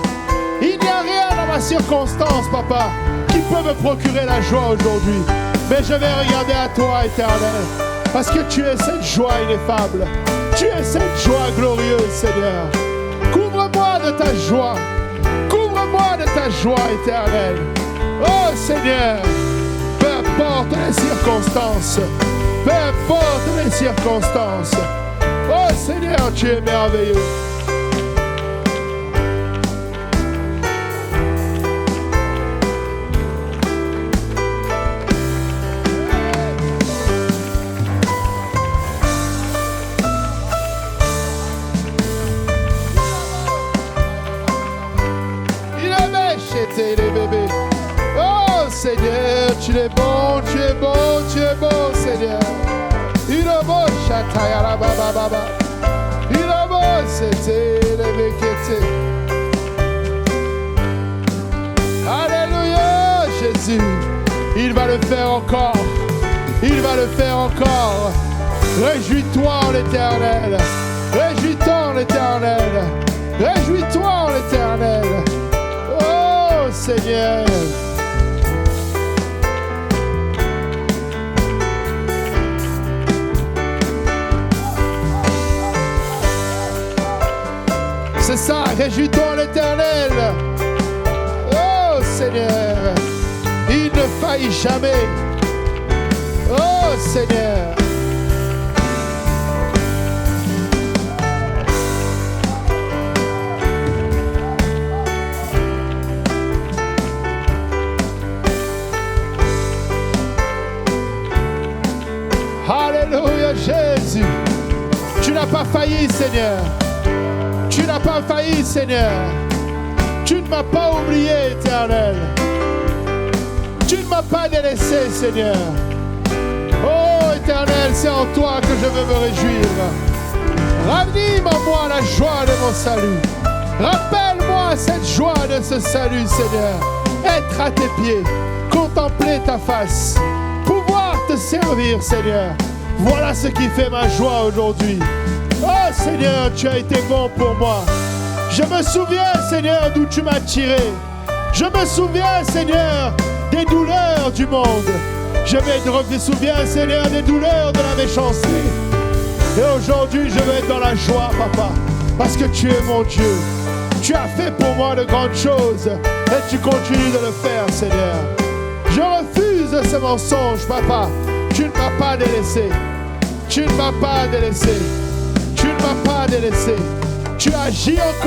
Il n'y a rien dans ma circonstance, Papa, qui peut me procurer la joie aujourd'hui. Mais je vais regarder à toi, éternel, parce que tu es cette joie ineffable. Tu es cette joie glorieuse, Seigneur. Couvre-moi de ta joie. Couvre-moi de ta joie éternelle. Oh, Seigneur, peu importe les circonstances. Peu importe les circonstances. Oh, Seigneur, tu es merveilleux. Les bébés. Oh Seigneur, tu es bon, tu es bon, tu es bon, Seigneur. Il est bon, chataya la baba baba. Il est bon, c'était les béquetés. Alléluia, Jésus. Il va le faire encore. Il va le faire encore. Réjouis-toi en l'Éternel. Réjouis-toi en l'Éternel. Réjouis-toi en l'Éternel. Seigneur. C'est ça, réjouis-toi en l'Éternel. Oh Seigneur, il ne faillit jamais. Oh Seigneur. Alléluia Jésus. Tu n'as pas failli, Seigneur. Tu n'as n'as pas failli, Seigneur. Tu ne m'as pas oublié, Éternel. Tu ne m'as pas délaissé, Seigneur. Oh, Éternel, c'est en toi que je veux me réjouir. Ranime en moi la joie de mon salut. Rappelle-moi cette joie de ce salut, Seigneur. Être à tes pieds, contempler ta face, pouvoir te servir, Seigneur. Voilà ce qui fait ma joie aujourd'hui. Oh, Seigneur, tu as été bon pour moi. Je me souviens, Seigneur, d'où tu m'as tiré. Je me souviens, Seigneur, des douleurs du monde. Je me souviens, Seigneur, des douleurs de la méchanceté. Et aujourd'hui, je vais être dans la joie, Papa, parce que tu es mon Dieu. Tu as fait pour moi de grandes choses et tu continues de le faire, Seigneur. Je refuse ce mensonge, Papa. Tu ne m'as pas délaissé. Tu ne m'as pas délaissé. Tu ne m'as pas délaissé. Tu agis encore.